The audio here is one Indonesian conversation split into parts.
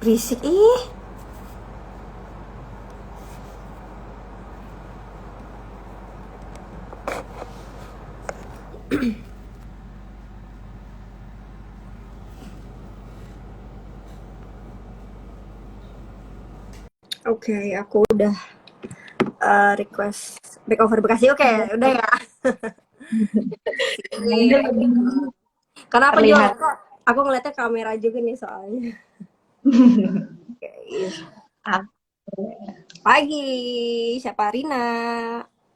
Berisik ih. Oke, aku udah request makeover Bekasi. Oke, udah ya. Dia Sip. lebih Karena aku juga terlihat. aku ngeliatnya kamera juga nih soalnya. Guys. Oke. Pagi, siapa Rina?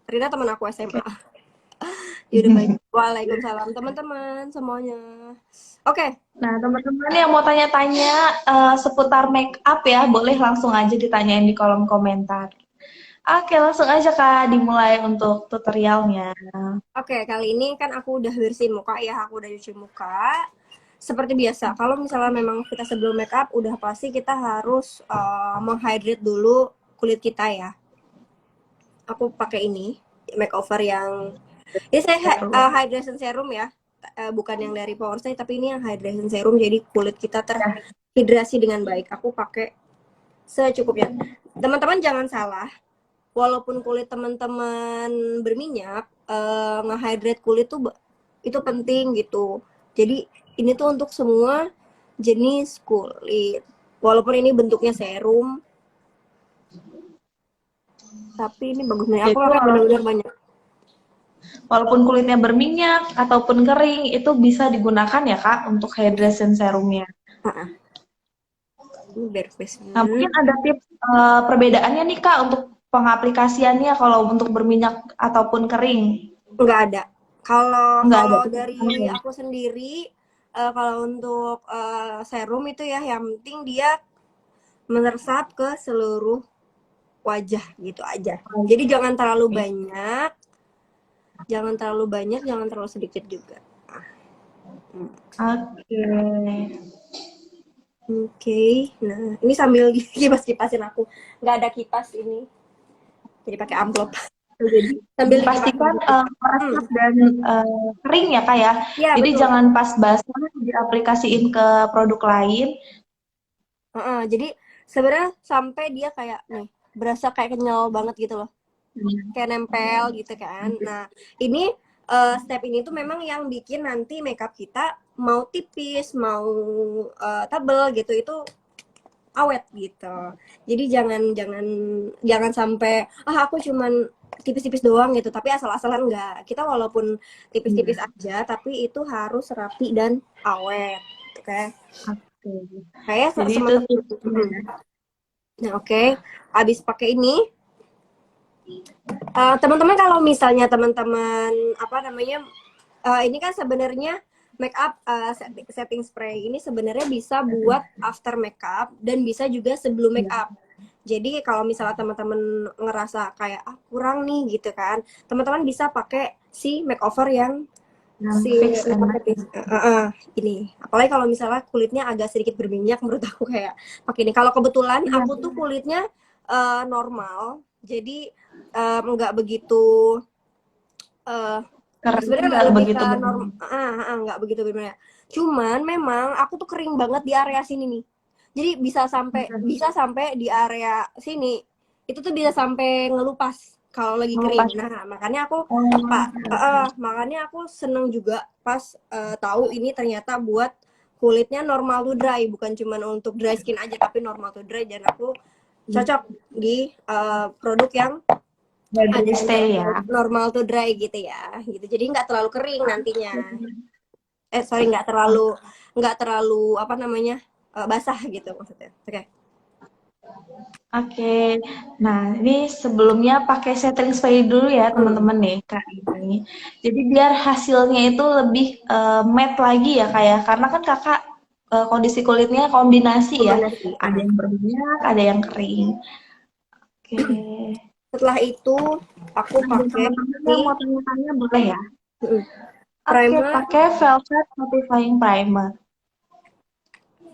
Rina teman aku SMA. Ya udah baik. Waalaikumsalam teman-teman semuanya. Oke, Nah, teman-teman yang mau tanya-tanya seputar make up ya, boleh langsung aja ditanyain di kolom komentar. Oke, langsung aja Kak, dimulai untuk tutorialnya. oke, kali ini kan aku udah bersihin muka ya, aku udah cuci muka. Seperti biasa, kalau misalnya memang kita sebelum make up, udah pasti kita harus menghydrate dulu kulit kita ya. Aku pakai ini makeover yang ini saya Seru. hydration serum ya. Bukan yang dari Powerstay tapi ini yang hydration serum jadi kulit kita Ya, terhidrasi dengan baik. Aku pakai secukupnya. Teman-teman jangan salah, walaupun kulit teman-teman berminyak, nge-hydrate kulit tuh itu penting gitu. Jadi ini tuh untuk semua jenis kulit. Walaupun ini bentuknya serum, tapi ini bagus nih. Aku jadi pakai benar-benar banyak. walaupun kulitnya berminyak ataupun kering, itu bisa digunakan ya Kak untuk hydration serumnya. Heeh. Ini bare Nah, face-nya. mungkin ada tips perbedaannya nih Kak untuk pengaplikasiannya kalau untuk berminyak ataupun kering. Nggak ada. Kalau Nggak ada kalau tips dari ya. aku sendiri, kalau untuk serum itu ya, yang penting dia meresap ke seluruh wajah gitu aja. Jadi jangan terlalu banyak, jangan terlalu sedikit juga. Oke. Oke, nah ini sambil kipas-kipasin aku. Nggak ada kipas ini, jadi pakai amplop. Jadi Sambil dikipasin dipastikan gitu. meresap dan kering ya Kak ya. Iya Jadi betul. jangan pas basah diaplikasiin ke produk lain. Jadi sebenarnya sampai dia kayak nih berasa kayak kenyal banget gitu loh. Kayak nempel gitu kan. Nah, ini step ini tuh memang yang bikin nanti makeup kita mau tipis, mau tebel gitu itu awet gitu. Jadi jangan jangan jangan sampai aku cuman tipis-tipis doang gitu, tapi asal-asalan enggak. Kita walaupun tipis-tipis aja, tapi itu harus rapi dan awet. Oke. Oke. Kayak Jadi itu semacam tipsnya. Nah, oke. Habis pakai ini, teman-teman kalau misalnya teman-teman apa namanya ini kan sebenarnya make up setting spray ini sebenarnya bisa buat after makeup dan bisa juga sebelum make up. Jadi kalau misalnya teman-teman ngerasa kayak kurang nih gitu kan, teman-teman bisa pakai si makeover yang Yang si fix and makeup match. ini. Apalagi kalau misalnya kulitnya agak sedikit berminyak menurut aku kayak pakai ini. Kalau kebetulan Iya. aku tuh kulitnya normal, jadi nggak begitu eh Kering sebenarnya nggak lebih ke begitu norm berminyak. nggak begitu berbeda. Cuman memang aku tuh kering banget di area sini nih. Jadi bisa sampai di area sini itu tuh bisa sampai ngelupas kalau lagi Mau kering. pas. Nah, makanya aku Pak, Oh, makanya aku seneng juga pas tahu ini ternyata buat kulitnya normal to dry, bukan cuma untuk dry skin aja tapi normal to dry dan aku cocok di produk yang ada jadi stay ya. normal to dry gitu ya gitu jadi nggak terlalu kering nantinya sorry nggak terlalu apa namanya basah gitu maksudnya oke. Oke, nah ini sebelumnya pakai setting spray dulu ya Hmm. teman-teman nih Kak ini. Jadi biar hasilnya itu lebih matte lagi ya Kak ya, karena kan Kakak kondisi kulitnya kombinasi ya, Kombinasi ada yang berminyak, ada yang kering. Oke, setelah itu aku nah buat pakai teman-teman si yang mau tanya-tanya boleh ya. Oke, primer. pakai Velvet Mattifying Primer.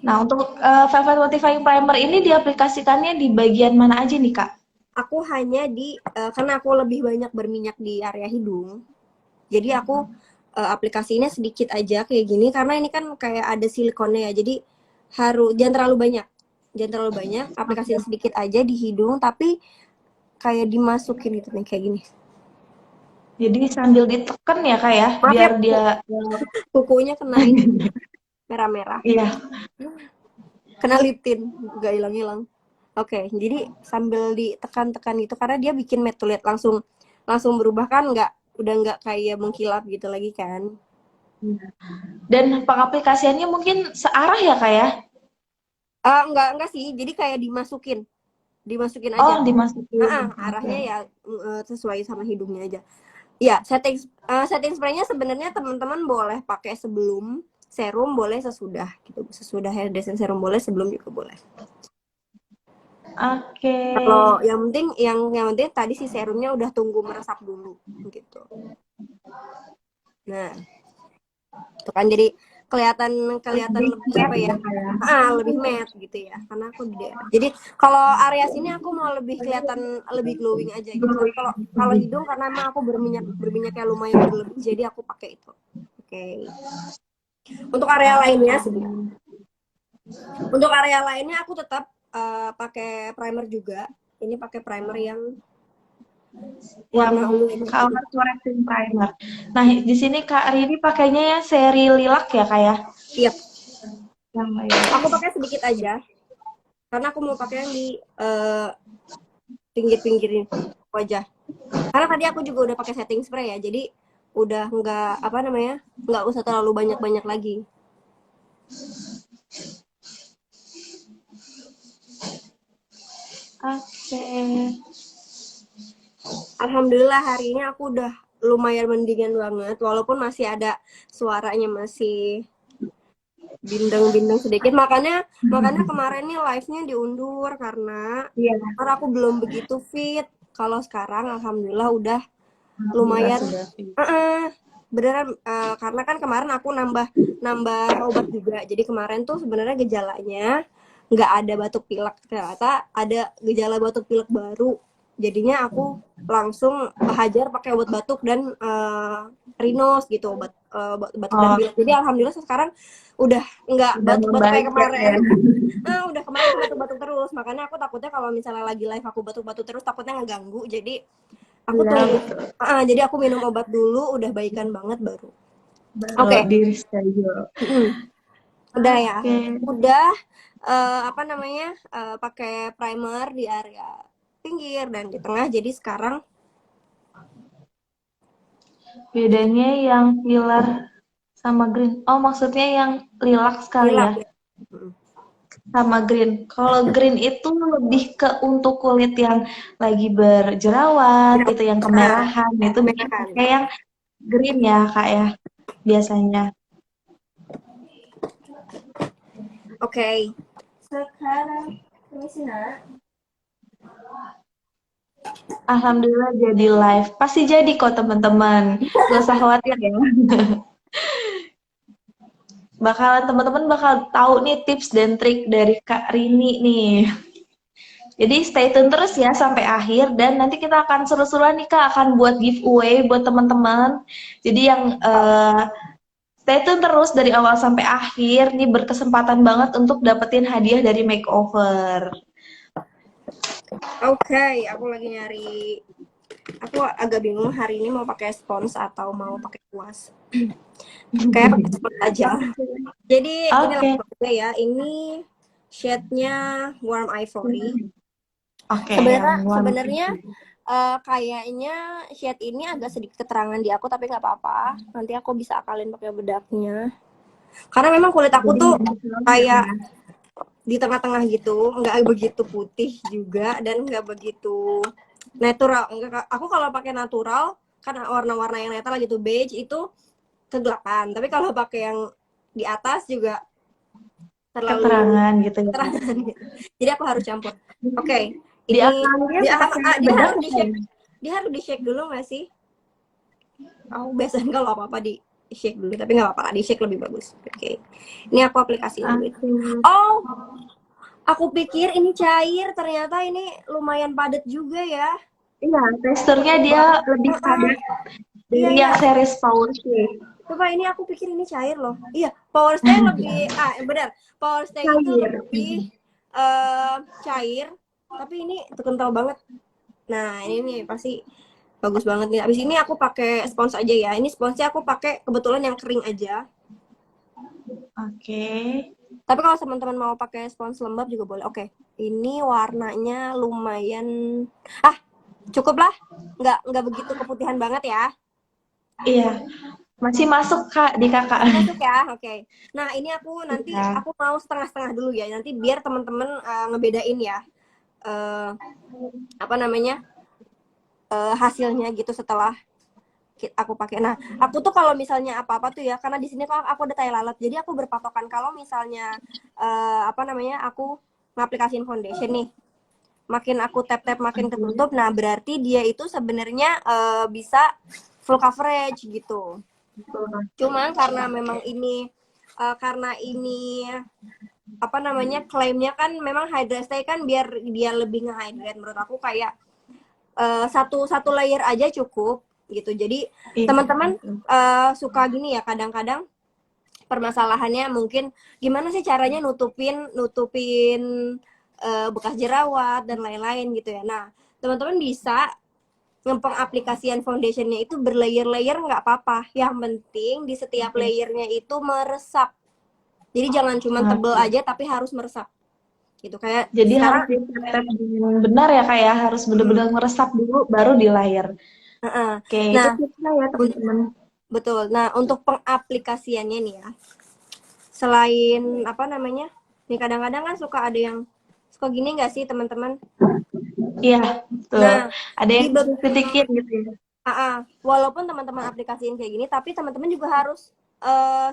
Nah untuk Velvet Mattifying Primer ini diaplikasikannya di bagian mana aja nih Kak? Aku hanya di karena aku lebih banyak berminyak di area hidung jadi aku aplikasinya sedikit aja kayak gini karena ini kan kayak ada silikonnya ya jadi harus jangan terlalu banyak jangan terlalu banyak, aplikasi sedikit aja di hidung, tapi kayak dimasukin gitu nih kayak gini. Jadi sambil ditekan ya Kak ya, Maaf ya, biar dia kukunya kena ini merah-merah, iya. kena liptin, nggak hilang-hilang. Oke, jadi sambil ditekan-tekan gitu karena dia bikin matte lihat langsung langsung berubah kan, udah nggak kayak mengkilap gitu lagi kan. Dan pengaplikasiannya mungkin searah ya Kak ya? Enggak sih, jadi kayak dimasukin aja. Oh, dimasukin. Arahnya Oke. ya sesuai sama hidungnya aja. Ya, setting spraynya sebenarnya teman-teman boleh pakai sebelum serum, boleh sesudah gitu. Sesudah hair dressing serum boleh, sebelum juga boleh. Oke. Kalau yang penting tadi si serumnya udah tunggu meresap dulu gitu. Nah, itu kan jadi kelihatan kelihatan Lebih lebih apa matte ya? ya Kak ya? Lebih matte gitu ya. Karena aku di daerah. Jadi kalau area sini aku mau lebih kelihatan lebih glowing aja gitu. Tapi kalau kalau hidung karena emang aku berminyaknya lumayan berlebih, jadi aku pakai itu. Oke. Untuk area lainnya sebenarnya. Untuk area lainnya aku tetap pakai primer juga. Ini pakai primer yang Yang warna ungu ini. color correcting primer. Nah, di sini Kak Rini pakainya ya seri lilac ya Kak ya? Iya, Yang lilac. aku pakai sedikit aja karena aku mau pakai yang di pinggir-pinggirin wajah. Karena tadi aku juga udah pakai setting spray ya, jadi udah nggak apa namanya nggak usah terlalu banyak-banyak lagi. Oke. Alhamdulillah hari ini aku udah lumayan mendingan banget, walaupun masih ada suaranya masih bindeng-bindeng sedikit. Makanya kemarin nih live-nya diundur Iya, karena aku belum begitu fit. Kalau sekarang alhamdulillah udah alhamdulillah lumayan. sudah fit. Beneran karena kan kemarin aku nambah nambah obat juga. Jadi kemarin tuh sebenarnya gejalanya nggak ada batuk pilek, ternyata ada gejala batuk pilek baru. Jadinya aku langsung hajar pakai obat batuk dan Rinos gitu, obat batuk dan Oh, pilek. Jadi alhamdulillah sekarang udah nggak sudah batuk-batuk kayak membaik ya Kak kemarin. ya? Udah kemarin tuh batuk-batuk terus. Makanya aku takutnya kalau misalnya lagi live aku batuk-batuk terus takutnya ngeganggu. Jadi aku Iya, tunggu. betul. Jadi aku minum obat dulu, udah baikan banget baru. Baru Oke, di reschedule. udah ya. Oke. Udah apa namanya? Pakai primer di area pinggir dan di tengah. Jadi sekarang Bedanya yang lilar sama green. Oh, maksudnya yang lilac sekali lilak ya? ya. Sama green. Kalau green itu lebih ke untuk kulit yang lagi berjerawat gitu, yang kemerahan. Itu biasanya Kemerahan. pakai yang green ya, Kak ya, biasanya. Oke. Sekarang ini sih Alhamdulillah jadi live. Pasti jadi kok teman-teman. Gak usah khawatir ya. Teman-teman bakal tahu nih tips dan trik dari Kak Rini nih. Jadi stay tune terus ya sampai akhir dan nanti kita akan seru-seruan nih Kak akan buat giveaway buat teman-teman. Jadi yang stay tune terus dari awal sampai akhir nih berkesempatan banget untuk dapetin hadiah dari makeover. Oke, aku lagi nyari. Aku agak bingung hari ini mau pakai spons atau mau pakai kuas. Kayak pakai spons aja. Jadi ini Oke. langsung aja ya. Ini shade-nya Warm Ivory. Oke, yang Sebenarnya kayaknya shade ini agak sedikit keterangan di aku, tapi nggak apa-apa. Nanti aku bisa akalin pakai bedaknya. Karena memang kulit aku jadi tuh natural ya. kayak di tengah-tengah gitu, nggak begitu putih juga dan nggak begitu natural. Enggak, aku kalau pakai natural kan warna-warna yang netral gitu, beige itu kegelapan. Tapi kalau pakai yang di atas juga terlalu Keterangan gitu ya. terangan gitu. Jadi aku harus campur. Oke, Di ini akalnya pakai dia bedak harus di apa shake. ya? Dia harus di shake dulu nggak sih? Aku biasanya kalau apa-apa di shake dulu, tapi nggak apa-apa, di shake lebih bagus. Oke, ini aku aplikasiin dulu. Oke. Oh, aku pikir ini cair, ternyata ini lumayan padat juga ya. Iya, teksturnya dia lebih padat Iya, dari iya. yang series Power Shake. Coba ini aku pikir ini cair loh. Iya, Power Stay lebih benar. Power Stay itu Cair. lebih cair, tapi ini kental banget. Nah, ini nih pasti bagus banget nih. Abis ini aku pakai spons aja ya. Ini sponsnya aku pakai kebetulan yang kering aja. Oke. Tapi kalau teman-teman mau pakai spons lembab juga boleh. Oke, ini warnanya lumayan. Ah, cukup lah. Nggak begitu keputihan banget ya. Iya. Masih masuk Kak di Kakak. Masih masuk ya. Oke. Nah, ini nanti Iya. aku mau setengah-setengah dulu ya. Nanti biar teman-teman ngebedain ya. eh Apa namanya? Hasilnya gitu setelah aku pakai. Nah, aku tuh kalau misalnya apa-apa tuh ya, karena di sini kok aku ada tai lalat, jadi aku berpatokan kalau misalnya apa namanya, aku ngaplikasiin foundation nih, makin aku tap-tap makin ketutup, nah berarti dia itu sebenarnya bisa full coverage gitu. Cuman karena ini apa namanya, klaimnya kan memang Hydra Stay kan biar dia lebih nge-hydrate, menurut aku kayak satu layer aja cukup gitu. Jadi Iya. teman-teman suka gini ya, kadang-kadang permasalahannya mungkin gimana sih caranya nutupin nutupin bekas jerawat dan lain-lain gitu ya. Nah, teman-teman bisa ngepengaplikasian foundationnya itu berlayer-layer nggak apa-apa. Yang penting di setiap Oke. layernya itu meresap. Jadi jangan cuma tebel Oke. aja tapi harus meresap. Gitu kayak Jadi harus sekarang. di-tap dengan benar ya Kak ya, harus benar-benar meresap dulu baru di layer. Oke, itu Nah, tipsnya ya teman-teman. betul. Nah, untuk pengaplikasiannya nih ya, selain apa namanya, nih kadang-kadang kan suka ada yang suka gini nggak sih teman-teman? Iya, betul. Nah, Ada di yang titik-titikin gitu ya. walaupun teman-teman aplikasiin kayak gini, tapi teman-teman juga harus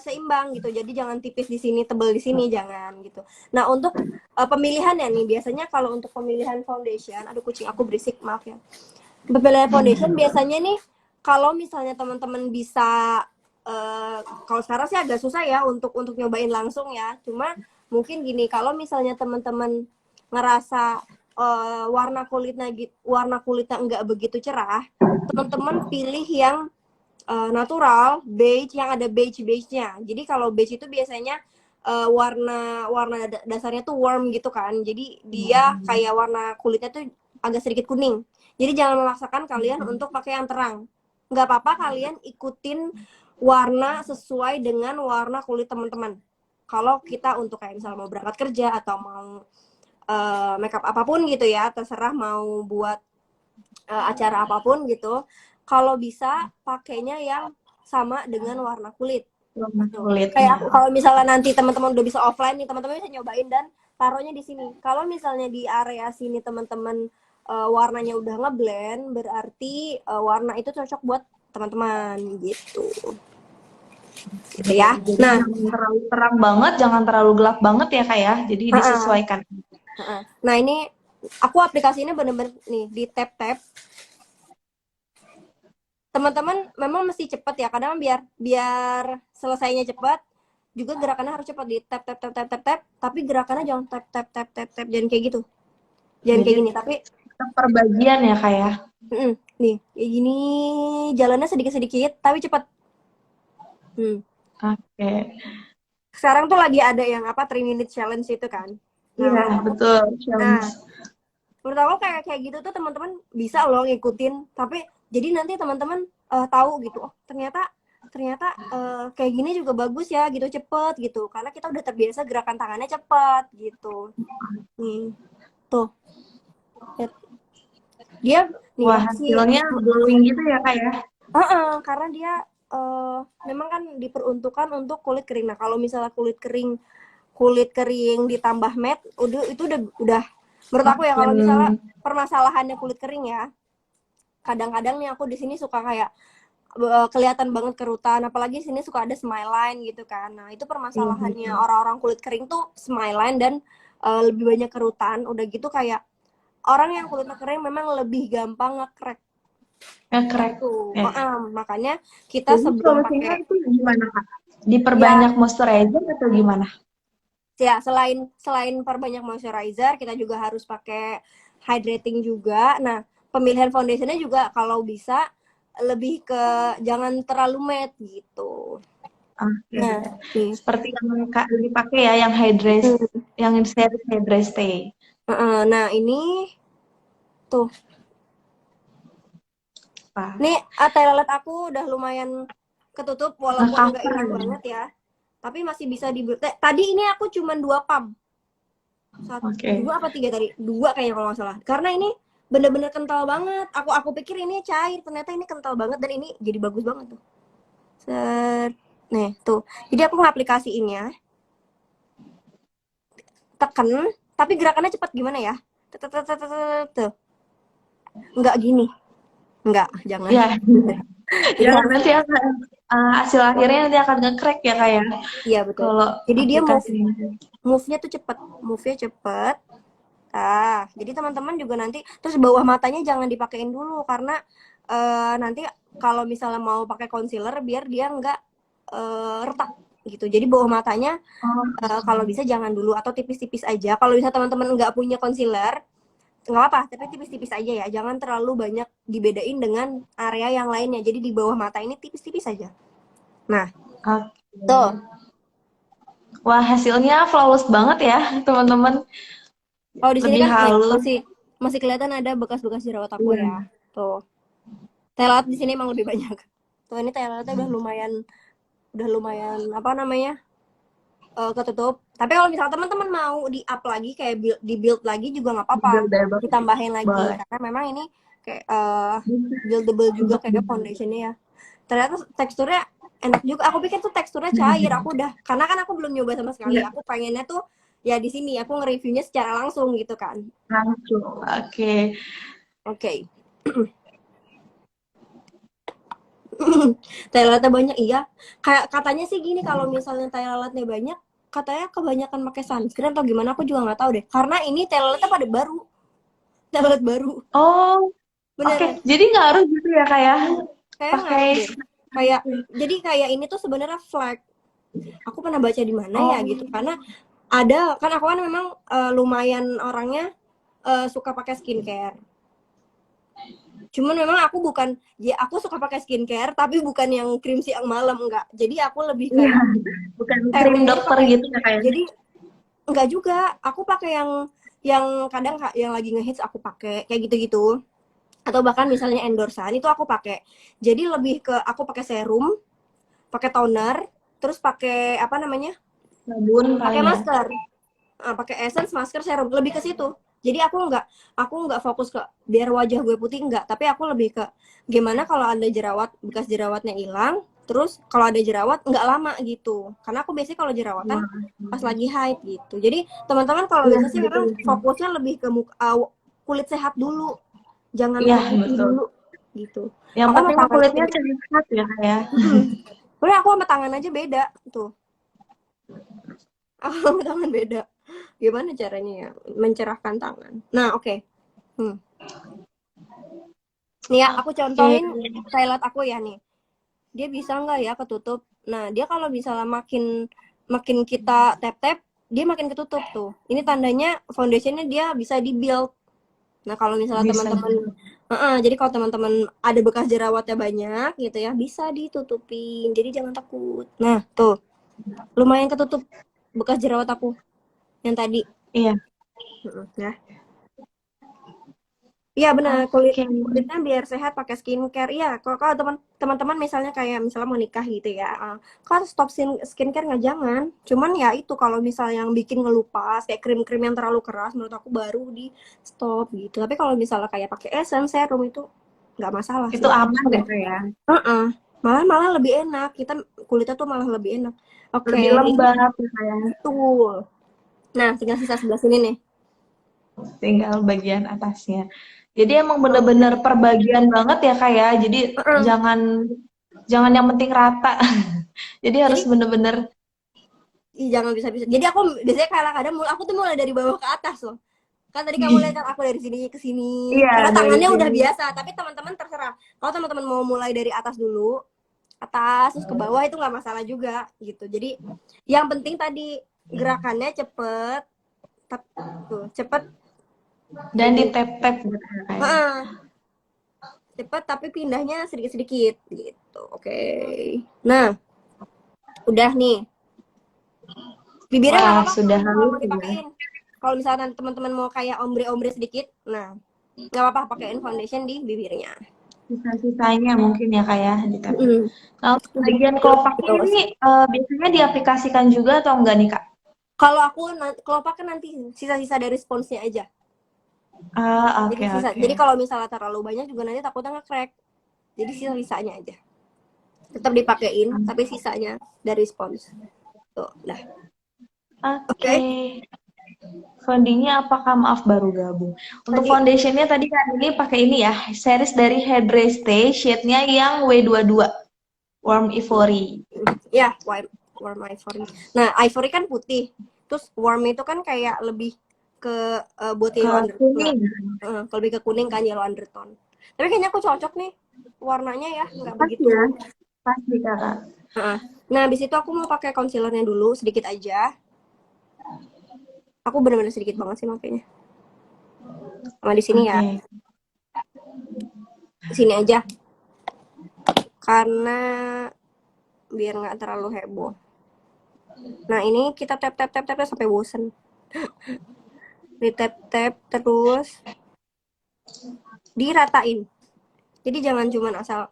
seimbang gitu. Jadi jangan tipis di sini, tebel di sini, jangan gitu. Nah, untuk pemilihannya nih, biasanya kalau untuk pemilihan foundation, aduh kucing aku berisik, maaf ya. Pemilihan foundation biasanya nih, kalau misalnya teman-teman bisa kalau sekarang sih agak susah ya untuk nyobain langsung ya. Cuma mungkin gini, kalau misalnya teman-teman ngerasa warna kulitnya nggak begitu cerah, teman-teman pilih yang natural beige, yang ada beige-nya. Jadi kalau beige itu biasanya warna warna dasarnya tuh warm gitu kan. Jadi dia kayak warna kulitnya tuh agak sedikit kuning. Jadi jangan memaksakan kalian untuk pakai yang terang. Nggak apa-apa kalian ikutin warna sesuai dengan warna kulit teman-teman. Kalau kita untuk kayak misalnya mau berangkat kerja atau mau makeup apapun gitu ya, terserah mau buat acara apapun gitu, kalau bisa pakainya yang sama dengan warna kulit. Warna Tuh. kulitnya. Kayak kalau misalnya nanti teman-teman udah bisa offline nih, teman-teman bisa nyobain dan taruhnya di sini. Kalau misalnya di area sini teman-teman warnanya udah ngeblend, berarti warna itu cocok buat teman-teman gitu. Gitu ya. Jadi Nah, jangan terlalu terang banget, jangan terlalu gelap banget ya Kak ya. Jadi disesuaikan. nah ini aku aplikasinya bener-bener nih di tap-tap. Teman-teman memang mesti cepet ya, kadang biar biar selesainya cepat juga gerakannya harus cepat, di tap tap tap tap tap tap, tapi gerakannya jangan tap tap tap tap tap, jangan kayak gitu, jangan Jadi kayak gini, tapi perbagian ya Kak ya. nih kayak gini, jalannya sedikit sedikit tapi cepat. Oke. Sekarang tuh lagi ada yang apa 3 minute challenge itu kan. Nah, Iya, betul. nah Challenge. menurut aku kayak kayak gitu tuh teman-teman bisa loh ngikutin, tapi jadi nanti teman-teman tahu gitu, oh ternyata ternyata kayak gini juga bagus ya gitu, cepet gitu, karena kita udah terbiasa gerakan tangannya cepet gitu. Nih tuh lihat. Dia nih Wah, ya si hasilnya glowing gitu ya Kak ya. karena dia memang kan diperuntukkan untuk kulit kering. Nah kalau misalnya kulit kering ditambah matte, udah itu udah menurut aku ya, kalau misalnya Makin permasalahannya kulit kering ya, kadang-kadang nih aku di sini suka kayak kelihatan banget kerutan, apalagi sini suka ada smile line gitu kan. Nah itu permasalahannya iya. orang-orang kulit kering tuh smile line dan lebih banyak kerutan. Udah gitu kayak orang yang kulitnya kering memang lebih gampang nge-crack Nge-crack. gitu. Ya. Makanya kita Jadi sebelum solusinya pakai itu gimana Kak? ya Diperbanyak moisturizer atau gimana? ya selain selain perbanyak moisturizer, kita juga harus pakai hydrating juga. Nah pemilihan foundationnya juga kalau bisa lebih ke jangan terlalu matte gitu. Oke. Nah nih. Seperti yang Kak Lili pakai ya, yang yang seri Dry Stay. Nah ini tuh, Wah, nih toilet aku udah lumayan ketutup walaupun nggak nge-cover hilang ya. banget ya, tapi masih bisa di tadi ini aku cuman 2 pump, Oke. dua apa tiga tadi, 2 kayaknya kalau nggak salah, karena ini bener-bener kental banget. Aku pikir ini cair, ternyata ini kental banget dan ini jadi bagus banget tuh. Set. Nih tuh, jadi aku ngaplikasiinnya, tekan, tapi gerakannya cepat gimana ya, tuh, nggak gini, nggak, jangan. Ya, Jadi jangan harus, nanti akan hasil akhirnya nanti akan nge-crack ya kayak iya betul. kalau Jadi dia aplikasinya. move-nya tuh cepet, move-nya cepet. Jadi teman-teman juga nanti, terus bawah matanya jangan dipakein dulu karena nanti kalau misalnya mau pakai concealer biar dia nggak retak gitu. Jadi bawah matanya Oh, kalau bisa jangan dulu atau tipis-tipis aja. Kalau bisa teman-teman nggak punya concealer nggak apa, tapi tipis-tipis aja ya. Jangan terlalu banyak dibedain dengan area yang lainnya. Jadi di bawah mata ini tipis-tipis aja. Nah, tuh. oke. Wah, hasilnya flawless banget ya, teman-teman. Kalau di sini Lebih kan nih, halus. masih kelihatan ada bekas-bekas jerawat aku Iya. ya. Tuh. Telat di sini emang lebih banyak. Tuh ini telatnya udah lumayan apa namanya? Ketutup. Tapi kalau misalnya teman-teman mau di up lagi kayak di build lagi juga nggak apa-apa. Buildable. Ditambahin lagi Boleh. karena memang ini kayak buildable juga Untuk kayak foundationnya ya. Ternyata teksturnya enak juga. Aku pikir tuh teksturnya cair. Aku udah, karena kan aku belum nyoba sama sekali. Iya, Aku pengennya tuh ya di sini aku nge-reviewnya secara langsung gitu kan. langsung. Oke. Oke. Thailandnya banyak, iya. Kayak katanya sih gini, kalau misalnya Thailandnya banyak, katanya kebanyakan pakai sunscreen atau gimana, aku juga nggak tahu deh. Karena ini Thailandnya pada baru, Thailand baru, Oh, oke. bener. Jadi ngaruh gitu ya kayak Kayak pakai. ngaruh deh. Kayak jadi kayak ini tuh sebenarnya flag. Aku pernah baca di mana ya Oh, gitu. Karena ada kan aku kan memang lumayan orangnya suka pakai skincare. Cuman memang aku bukan, ya aku suka pakai skincare tapi bukan yang krim siang malam, enggak. Jadi aku lebih iya. kayak Bukan krim jadi dokter pakai, gitu ya kayak. jadi enggak juga, aku pakai yang kadang yang lagi ngehits aku pakai kayak gitu-gitu, atau bahkan misalnya endorsan itu aku pakai. Jadi lebih ke aku pakai serum, pakai toner, terus pakai apa namanya, Sabun pakai paling ya. masker. Pakai essence, masker, serum, lebih ke situ. Jadi aku nggak fokus ke biar wajah gue putih, enggak, tapi aku lebih ke gimana kalau ada jerawat, bekas jerawatnya hilang, terus kalau ada jerawat nggak lama gitu, karena aku biasanya kalau jerawatan Wah, pas lagi haid gitu. Jadi teman-teman kalau iya bisa sih betul. memang fokusnya lebih ke kulit sehat dulu, jangan Iya ke putih betul. dulu gitu. Yang Aku sama penting tangan aja kulitnya beda. sehat ya kayak. Udah aku sama tangan aja beda tuh. Aku sama tangan beda. Gimana caranya ya mencerahkan tangan? Nah, oke. Hmm. Nih ya, aku Oke. contohin highlight aku ya nih. Dia bisa nggak ya ketutup? Nah, dia kalau misalnya makin makin kita tap-tap, dia makin ketutup tuh. Ini tandanya foundationnya dia bisa di-build. Nah, kalau misalnya Bisa. teman-teman, jadi kalau teman-teman ada bekas jerawatnya banyak gitu ya, bisa ditutupin. Jadi jangan takut. Nah, tuh, lumayan ketutup bekas jerawat aku yang tadi. Iya. Ya. Iya benar, Oke. kulitnya biar sehat pakai skincare. Iya, kalau teman-teman misalnya kayak misalnya mau nikah gitu ya, kalau stop skincare nggak, jangan. Cuman ya itu kalau misalnya yang bikin ngelupas kayak krim-krim yang terlalu keras, menurut aku baru di stop gitu. Tapi kalau misalnya kayak pakai essence, serum itu nggak masalah Itu sih. aman ya kayak. Heeh. Malah malah lebih enak. Kita kulitnya tuh malah lebih enak. Oke, Lebih lembab ya kayak. betul. Nah, tinggal sisa sebelah sini nih. Tinggal bagian atasnya. Jadi emang Tuh. bener-bener perbagian banget ya kayak. Jadi Heeh. jangan jangan yang penting rata. Jadi harus Jadi bener-bener. jangan bisa-bisa. Jadi aku biasanya kadang-kadang aku tuh mulai dari bawah ke atas loh. Kan tadi kamu lihat kan aku dari sini ke sini. Iya, Karena dari tangannya udah sini. biasa, tapi teman-teman terserah. Kalau teman-teman mau mulai dari atas dulu, atas terus ke bawah itu nggak masalah juga gitu. Jadi yang penting tadi gerakannya cepet, tuh cepet Dan kayak di gini. tap-tap gitu ya kayak. Heeh, cepet tapi pindahnya sedikit-sedikit gitu. Oke. Nah, udah nih. Bibirnya nggak Wah, apa-apa sudah kalau halus mau ya. dipakein. Kalau misalnya teman-teman mau kayak ombre-ombre sedikit, nah nggak apa-apa pakein foundation di bibirnya. Sisa-sisanya mungkin ya kayak di tap. Mm. Nah, untuk bagian kelopaknya Terus ini biasanya diaplikasikan juga atau enggak nih Kak? kalau aku kalau pakai nanti sisa-sisa dari sponsnya aja. Ah, Jadi oke sisa. oke. Jadi kalau misalnya terlalu banyak juga nanti takutnya nge-crack. Jadi sisa-sisanya aja. Tetap dipakein, tapi sisanya dari spons. Tuh, dah. Oke. Oke. Foundingnya apakah maaf baru gabung. Untuk Tadi foundationnya tadi kan ini pakai ini ya, series dari Headray Stay, shade-nya yang W22, Warm Ivory. ya warm ivory. Nah, ivory kan putih. Terus warm itu kan kayak lebih ke buat Ke yellow undertone. kuning. Lebih ke kuning kan yellow undertone. Tapi kayaknya aku cocok nih warnanya ya, nggak Pas begitu. ya, pasti kakak. Nah, habis itu aku mau pakai concealernya dulu sedikit aja. Aku bener-bener sedikit banget sih makanya. Sama di sini ya. Oke. Di sini aja. Karena biar nggak terlalu heboh. Nah, ini kita tap sampai bosen. Di tap terus diratain. Jadi jangan cuman asal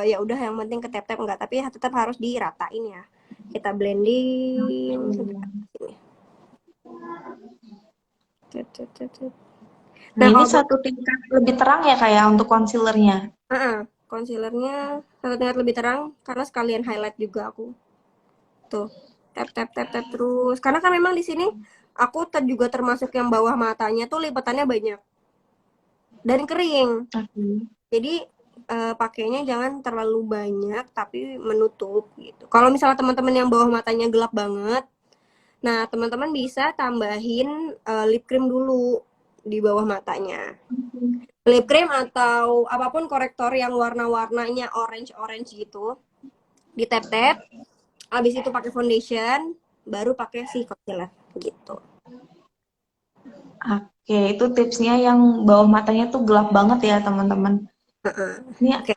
ya udah yang penting ke tap enggak, tapi tetap harus diratain ya. Kita blending sampai sini. Nah, Nah, ini kalau satu tingkat lebih terang ya kayak untuk concealernya. concealernya satu tingkat lebih terang karena sekalian highlight juga aku. Tuh. Tap terus. Karena kan memang di sini aku juga termasuk yang bawah matanya tuh lipatannya banyak dan kering. Oke. Jadi pakainya jangan terlalu banyak tapi menutup gitu. Kalau misalnya teman-teman yang bawah matanya gelap banget, nah teman-teman bisa tambahin lip cream dulu di bawah matanya. Lip cream atau apapun korektor yang warna-warnanya orange gitu. Di tap-tap, habis itu pakai foundation, baru pakai si concealer gitu. Oke, itu tipsnya yang bawah matanya tuh gelap banget ya, teman-teman. Ini Oke.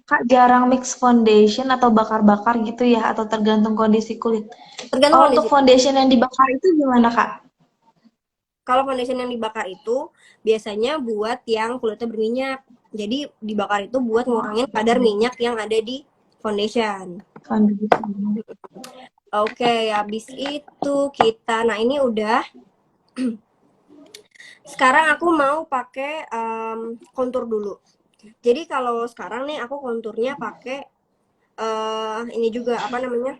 Kak jarang mix foundation atau bakar-bakar gitu ya, atau tergantung kondisi kulit. Tergantung Kalau untuk kondisi. foundation yang dibakar itu gimana, Kak? Kalau foundation yang dibakar itu biasanya buat yang kulitnya berminyak. Jadi dibakar itu buat ngurangin kadar minyak yang ada di foundation. Foundation. Oke, habis itu kita, nah ini udah. Sekarang aku mau pakai kontur dulu. Jadi kalau sekarang nih aku konturnya pakai ini juga apa namanya?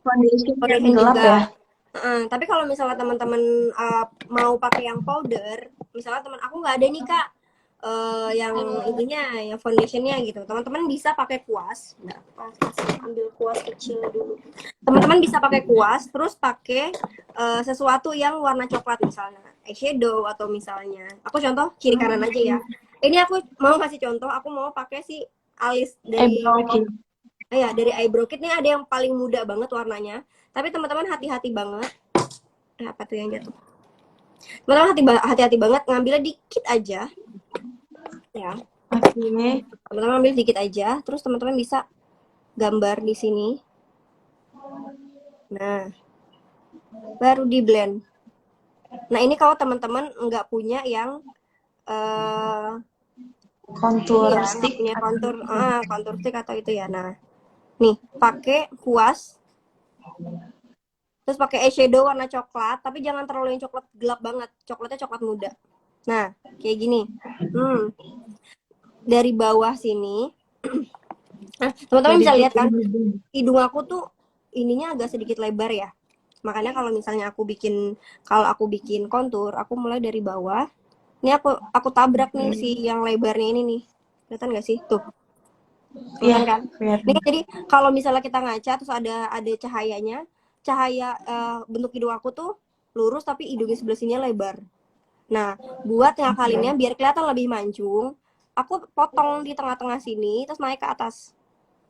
Foundation yang Foundation gelap juga. ya? Tapi kalau misalnya teman-teman mau pakai yang powder, misalnya teman aku nggak ada nih kak, yang ininya, yang foundationnya gitu. Teman-teman bisa pakai kuas. Nah, ambil kuas kecil dulu. Teman-teman bisa pakai kuas, terus pakai sesuatu yang warna coklat misalnya eyeshadow atau misalnya. Aku contoh kiri kanan aja ya. Ini aku mau kasih contoh. Aku mau pakai si alis dari Eyebrow kit. ya dari eyebrow kit nih ada yang paling muda banget warnanya. Tapi teman-teman hati-hati banget. Apa tuh yang jatuh? Teman-teman hati-hati banget ngambilnya dikit aja. Ya. Oke. Teman-teman ambil dikit aja, terus teman-teman bisa gambar di sini. Nah, baru di blend. Nah, ini kalau teman-teman nggak punya yang Contour ini ya, nggak stick. punya contour stick atau itu ya. Nah, nih pakai kuas, terus pakai eyeshadow warna coklat, tapi jangan terlalu yang coklat gelap banget, coklatnya coklat muda. Nah, kayak gini. Dari bawah sini, nah teman-teman bisa lihat kan, hidung aku tuh ininya agak sedikit lebar ya. Makanya kalau misalnya kalau aku bikin kontur, aku mulai dari bawah. Ini aku tabrak nih si yang lebarnya ini nih. Kelihatan nggak sih? Tuh. Iya, Kelihatan kan? Ini kelihatan. kan jadi kalau misalnya kita ngaca terus ada cahayanya, cahaya bentuk hidung aku tuh lurus tapi hidungnya sebelah sini lebar. Nah, buat ngakalinnya biar kelihatan lebih mancung, aku potong di tengah-tengah sini terus naik ke atas.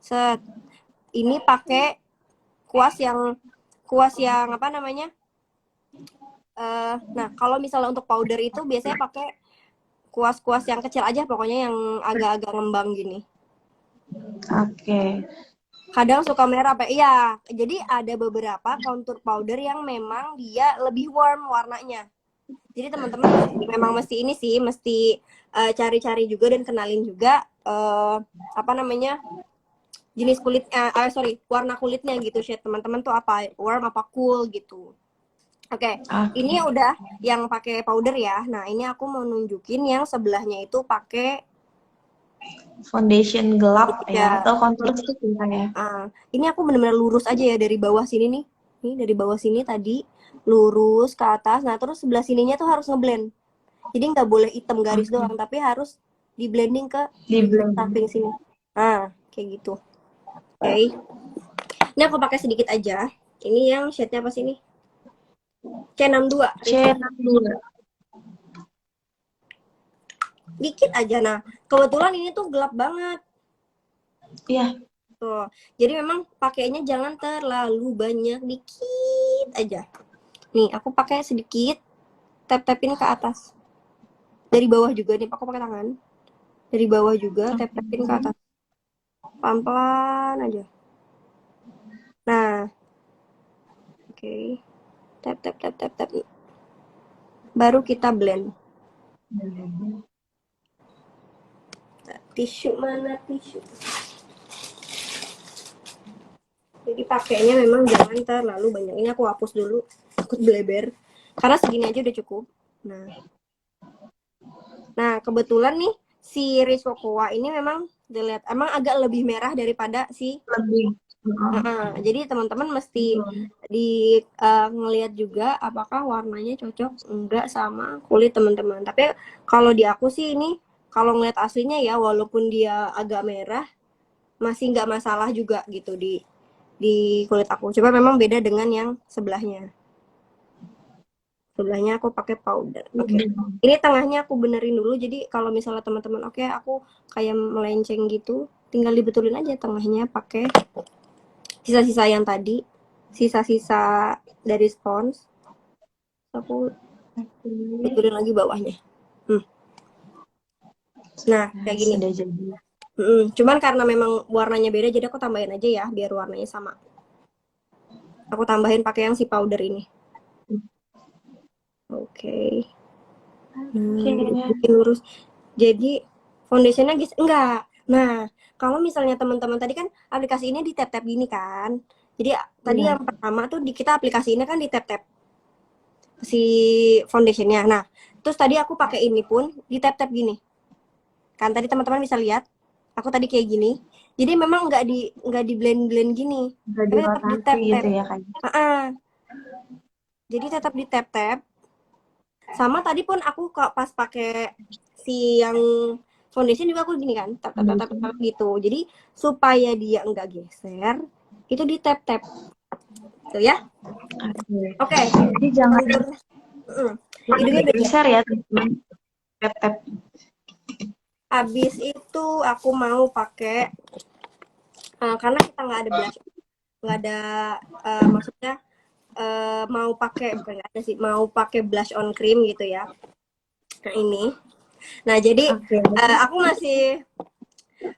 Set. Ini pakai kuas yang apa namanya? Nah, kalau misalnya untuk powder itu biasanya pakai kuas-kuas yang kecil aja pokoknya yang agak-agak ngembang gini. Oke. Kadang suka merah apa? Iya, jadi ada beberapa contour powder yang memang dia lebih warm warnanya. Jadi teman-teman memang mesti ini sih, mesti cari-cari juga dan kenalin juga apa namanya jenis kulitnya, sorry, warna kulitnya gitu, shade teman-teman tuh apa, warm apa cool gitu. Oke, Oke. ini udah yang pakai powder ya. Nah, ini aku mau nunjukin yang sebelahnya itu pakai Foundation gelap ya ya. atau contour stick ya Kak, ya. Ini aku bener-bener lurus aja ya dari bawah sini nih. Nih dari bawah sini tadi lurus ke atas. Nah, terus sebelah sininya tuh harus ngeblend. Jadi nggak boleh hitam garis Oke. doang, tapi harus di blending ke Di blend. samping sini. Kayak gitu. Oke. Ini aku pakai sedikit aja. Ini yang shade-nya apa sih ini? C62 Rico. C62. Dikit aja. Nah, kebetulan ini tuh gelap banget. Iya. Tuh. Jadi memang pakainya jangan terlalu banyak, dikit aja. Nih, aku pakai sedikit, tap-tapin ke atas. Dari bawah juga nih, aku pakai tangan. Dari bawah juga, tap-tapin ke atas. Pelan-pelan aja. Nah, oke. Tap, tap, tap, tap, tap. Baru kita blend. Tisu mana tisu? Jadi pakainya memang jangan terlalu banyak. Ini aku hapus dulu, takut bleber. Karena segini aja udah cukup. Nah, kebetulan nih si Riz Cocoa ini memang dilihat emang agak lebih merah daripada si Lebih. jadi teman-teman mesti ngelihat juga apakah warnanya cocok enggak sama kulit teman-teman. Tapi kalau di aku sih ini kalau ngeliat aslinya ya walaupun dia agak merah masih nggak masalah juga gitu di kulit aku. Coba memang beda dengan yang sebelahnya. Sebelahnya aku pakai powder. Oke. Ini tengahnya aku benerin dulu. Jadi kalau misalnya teman-teman oke aku kayak melenceng gitu, tinggal dibetulin aja tengahnya pakai sisa-sisa yang tadi, sisa-sisa dari spons. Aku betulin lagi bawahnya. Nah, kayak gini. Sudah jadi. Cuman karena memang warnanya beda, jadi aku tambahin aja ya, biar warnanya sama. Aku tambahin pakai yang si powder ini. Oke. Bikin lurus. Jadi foundationnya guys, enggak. Nah, kalau misalnya teman-teman tadi kan aplikasi ini di tap-tap gini kan. Jadi tadi yang pertama tuh di kita aplikasi ini kan di tap-tap si foundationnya. Nah, terus tadi aku pakai ini pun di tap-tap gini. Kan tadi teman-teman bisa lihat, aku tadi kayak gini. Jadi memang nggak di blend-blend gini, Udah tapi tetap di dirotasi tap-tap. gitu ya Kak. Jadi tetap di tap-tap. Sama tadi pun aku kok pas pakai si yang foundation juga aku gini kan, tap tap tap tap gitu. Jadi supaya dia enggak geser, itu di tap tap. Tuh ya. Oke. Jadi jangan Hidungnya udah geser ya teman-teman. Tap-tap. Habis itu aku mau pakai karena kita nggak ada blush, nggak ada maksudnya mau pakai bukan nggak ada sih, mau pakai blush on cream gitu ya. Nah ini. Nah jadi aku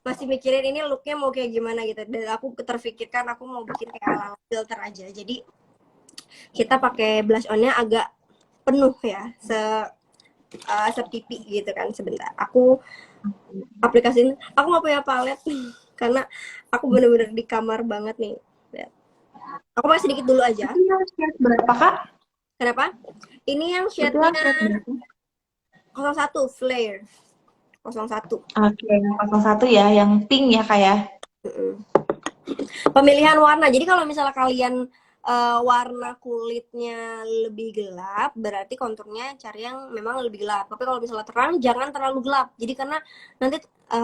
masih mikirin ini looknya mau kayak gimana gitu, dan aku terfikirkan aku mau bikin kayak ala filter aja. Jadi kita pakai blush onnya agak penuh ya, sepipi gitu kan. Sebentar aku aplikasiin, aku nggak punya palet karena aku bener-bener di kamar banget nih. Aku pakai sedikit dulu aja. Itu yang shade berapa Kak? Kenapa? Ini yang Itu yang shade-nya shade berapa? 01 flare 01. Oke, 01 ya, yang pink ya Kak ya. Pemilihan warna. Jadi kalau misalnya kalian warna kulitnya lebih gelap, berarti konturnya cari yang memang lebih gelap. Tapi kalau misalnya terang, jangan terlalu gelap. Jadi karena nanti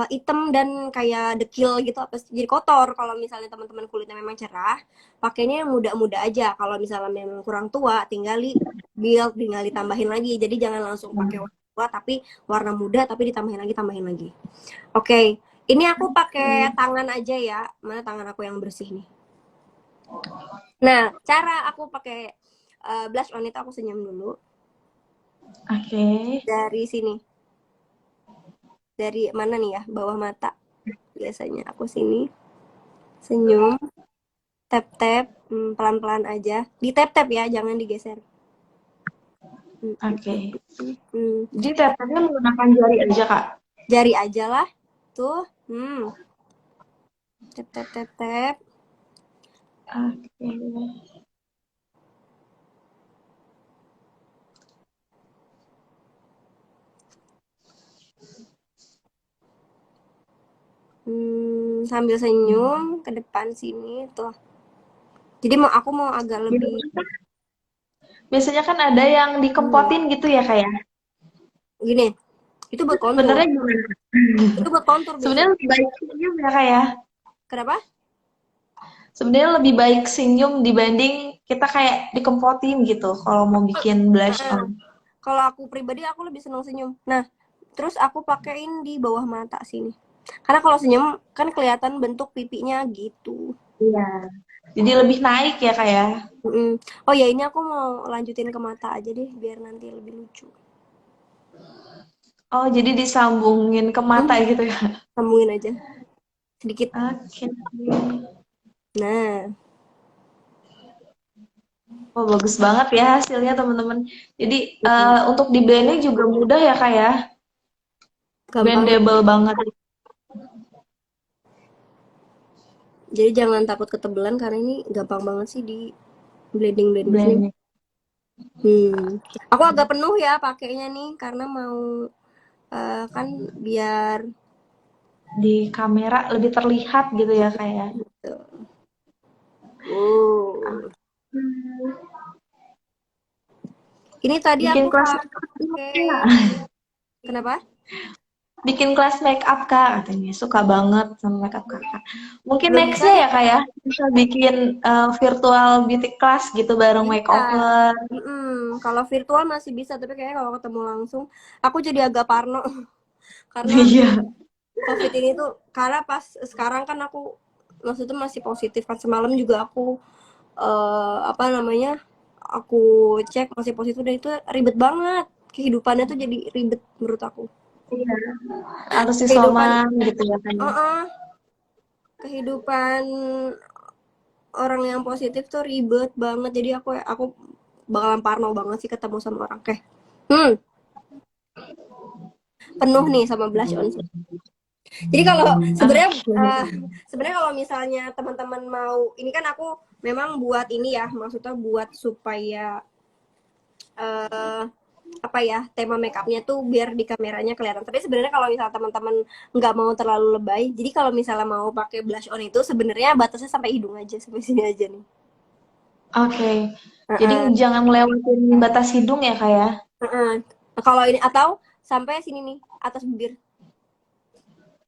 hitam dan kayak dekil gitu, apa jadi kotor. Kalau misalnya teman-teman kulitnya memang cerah, pakainya yang muda-muda aja. Kalau misalnya memang kurang tua, tinggal di build, tinggal ditambahin lagi. Jadi jangan langsung pakai warna tua, tapi warna muda, tapi ditambahin lagi, tambahin lagi. Oke. Ini aku pakai tangan aja ya. Mana tangan aku yang bersih nih. Nah, cara aku pakai blush on itu aku senyum dulu. Oke. Dari sini. Dari mana nih ya? Bawah mata. Biasanya aku sini. Senyum, tap-tap, pelan-pelan aja. Di tap-tap ya, jangan digeser. Oke. Hmm. Jadi tap-tapnya menggunakan jari aja, Kak? Jari aja lah. Tuh. Tap, tap, tap, tap. Oke. Sambil senyum ke depan sini tuh. Jadi aku mau agak lebih Biasanya kan ada yang hmm, dikempotin gitu ya, Kak ya? gini. Itu buat kontur. Sebenarnya gimana? Itu buat kontur Sebenarnya biasanya. lebih baik senyum ya, Kak ya? Kenapa? Sebenarnya lebih baik senyum dibanding kita kayak dikempotin gitu kalau mau bikin blush Heeh. on. Kalau aku pribadi aku lebih senang senyum. Nah, terus aku pakein di bawah mata sini. Karena kalau senyum kan kelihatan bentuk pipinya gitu. Iya. Jadi lebih naik ya, Kak ya? Oh ya, ini aku mau lanjutin ke mata aja deh biar nanti lebih lucu. Oh, jadi disambungin ke mata Hmm, gitu ya? sambungin aja sedikit. Oke. Nah, Oh, bagus banget ya hasilnya, teman-teman. Jadi, mm, untuk di blending juga mudah ya, Kak ya? gampang. Blendable banget. Jadi jangan takut ketebelan karena ini gampang banget sih di blending sini. Blending. Aku agak penuh ya pakainya nih karena mau kan biar Di kamera lebih terlihat gitu ya, Kak ya? gitu. Oh. Ini tadi Bikin aku kelas makeup pakai Kak. kenapa? Bikin kelas make up Kak, katanya. Suka banget sama make up Kakak. Mungkin Belum bisa nextnya deh. ya Kak ya, bisa bikin virtual beauty class gitu bareng Bisa. makeover. Kalau virtual masih bisa, tapi kayaknya kalau ketemu langsung, aku jadi agak parno karena Iya. COVID ini tuh karena pas sekarang kan aku maksudnya masih positif kan semalam juga aku apa namanya aku cek masih positif dan itu ribet banget kehidupannya tuh jadi ribet menurut aku Iya. Harus kehidupan isoman gitu ya Kak ya. uh kehidupan orang yang positif tuh ribet banget jadi aku bakalan parno banget sih ketemu sama orang kayak penuh nih sama blush on sih. Jadi kalau sebenarnya Oke. sebenarnya kalau misalnya teman-teman mau ini kan aku memang buat ini ya maksudnya buat supaya eh apa ya tema makeupnya tuh biar di kameranya kelihatan. Tapi sebenarnya kalau misalnya teman-teman nggak mau terlalu lebay, jadi kalau misalnya mau pakai blush on itu sebenarnya batasnya sampai hidung aja sampai sini aja nih. Oke. Jadi Heeh, jangan ngelewatin batas hidung ya Kak ya. heeh. Kalau ini atau sampai sini nih atas bibir.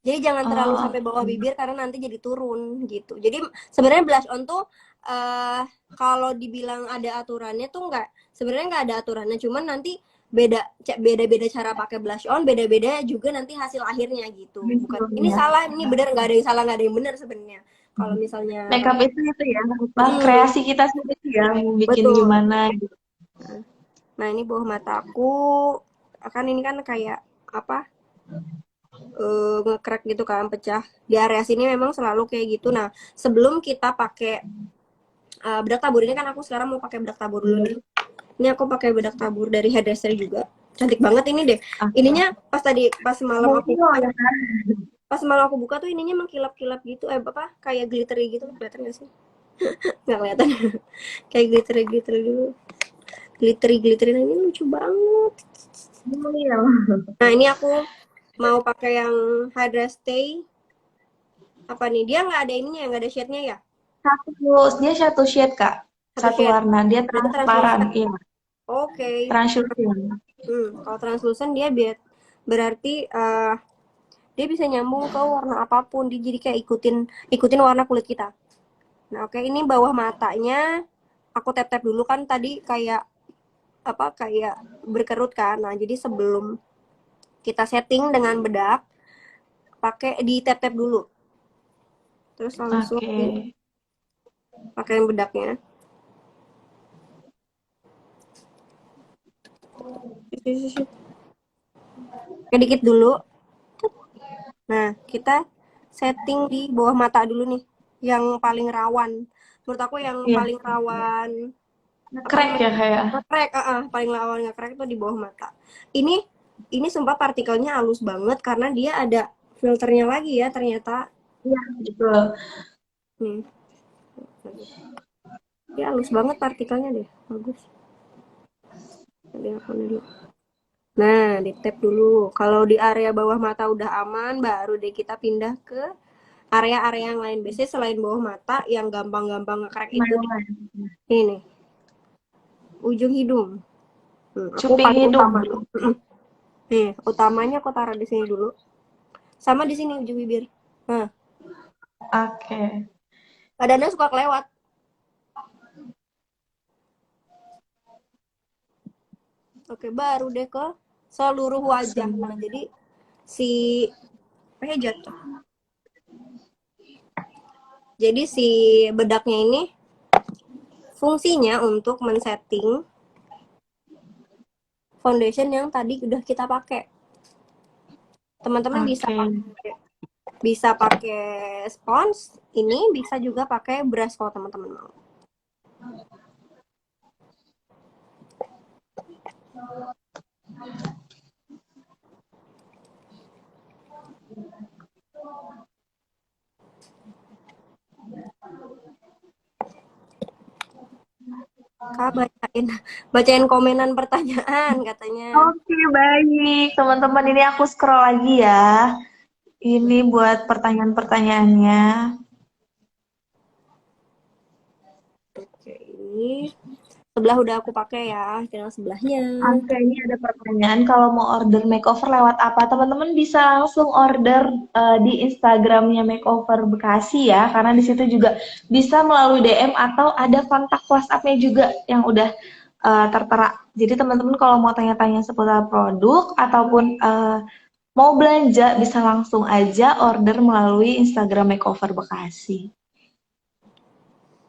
Jadi jangan terlalu Oh, sampai bawah bibir karena nanti jadi turun gitu. Jadi sebenarnya blush on tuh eh kalau dibilang ada aturannya tuh nggak sebenarnya nggak ada aturannya cuman nanti beda-beda cara pakai blush on beda-beda juga nanti hasil akhirnya gitu bukan ini ya. salah ini benar nggak ada yang salah nggak ada yang benar sebenarnya kalau misalnya Makeup itu ya, apa hmm, kreasi kita sendiri ya, mau bikin betul. gimana gitu. Nah ini bawah mataku akan ini kan kayak apa nge-crack gitu kan pecah di area sini memang selalu kayak gitu nah sebelum kita pakai bedak tabur ini kan aku sekarang mau pakai bedak tabur dulu nih ini aku pakai bedak tabur dari hairdresser juga cantik banget ini deh Oke. ininya pas malam aku Multio buka ya kan? tuh ininya mengkilap-kilap gitu apa kayak glittery gitu kelihatan gak sih nggak kelihatan kayak glittery dulu glittery nah, ini lucu banget Multio. nah ini aku mau pakai yang Hydra Stay apa nih dia nggak ada ininya nggak ada shade-nya ya Satu, dia satu shade, Kak. satu Satu shade warna. Dia berarti transparan, translucent iya. oke. Translucent. Kalau translucent dia berarti dia bisa nyambung ke warna apapun dia jadi kayak ikutin ikutin warna kulit kita nah oke ini bawah matanya aku tap tap dulu kan tadi kayak apa kayak berkerut kan nah jadi sebelum kita setting dengan bedak pakai di tap tap dulu terus langsung Oke. pakai bedaknya kayak dikit dulu nah kita setting di bawah mata dulu nih yang paling rawan. Menurut aku yang Iya, paling rawan apa crack namanya? ya kayak. Nge-crack, paling rawan nge-crack itu di bawah mata. Ini sumpah partikelnya halus banget karena dia ada filternya lagi ya ternyata. Iya, betul. Nih, dia halus banget partikelnya deh. Bagus. Tadi aku dulu. Nah, di tap dulu. Kalau di area bawah mata udah aman, baru deh kita pindah ke area-area yang lain. Biasanya selain bawah mata, yang gampang-gampang nge-crack itu di Lumayan. ini, ujung hidung. Aku Cuping paling hidung. utama. Nih, utamanya aku taruh di sini dulu. Sama di sini ujung bibir. Nah, Oke. badannya suka kelewat. Oke, baru deh ke seluruh wajah. Nah, jadi si jatuh. Jadi si bedaknya ini fungsinya untuk men-setting foundation yang tadi udah kita pakai. Teman-teman Oke. bisa pakai spons, ini bisa juga pakai brush kalau teman-teman mau. Kak bacain komenan pertanyaan katanya. Oke, baik. Teman-teman, ini aku scroll lagi ya. Ini buat pertanyaan-pertanyaannya. Oke, ini sebelah udah aku pakai ya, tinggal sebelahnya. Oke, ini ada pertanyaan kalau mau order makeover lewat apa? Teman-teman bisa langsung order di Instagramnya Makeover Bekasi ya, karena di situ juga bisa melalui DM atau ada kontak WhatsApp-nya juga yang udah tertera. Jadi teman-teman kalau mau tanya-tanya seputar produk ataupun mau belanja bisa langsung aja order melalui Instagram Makeover Bekasi.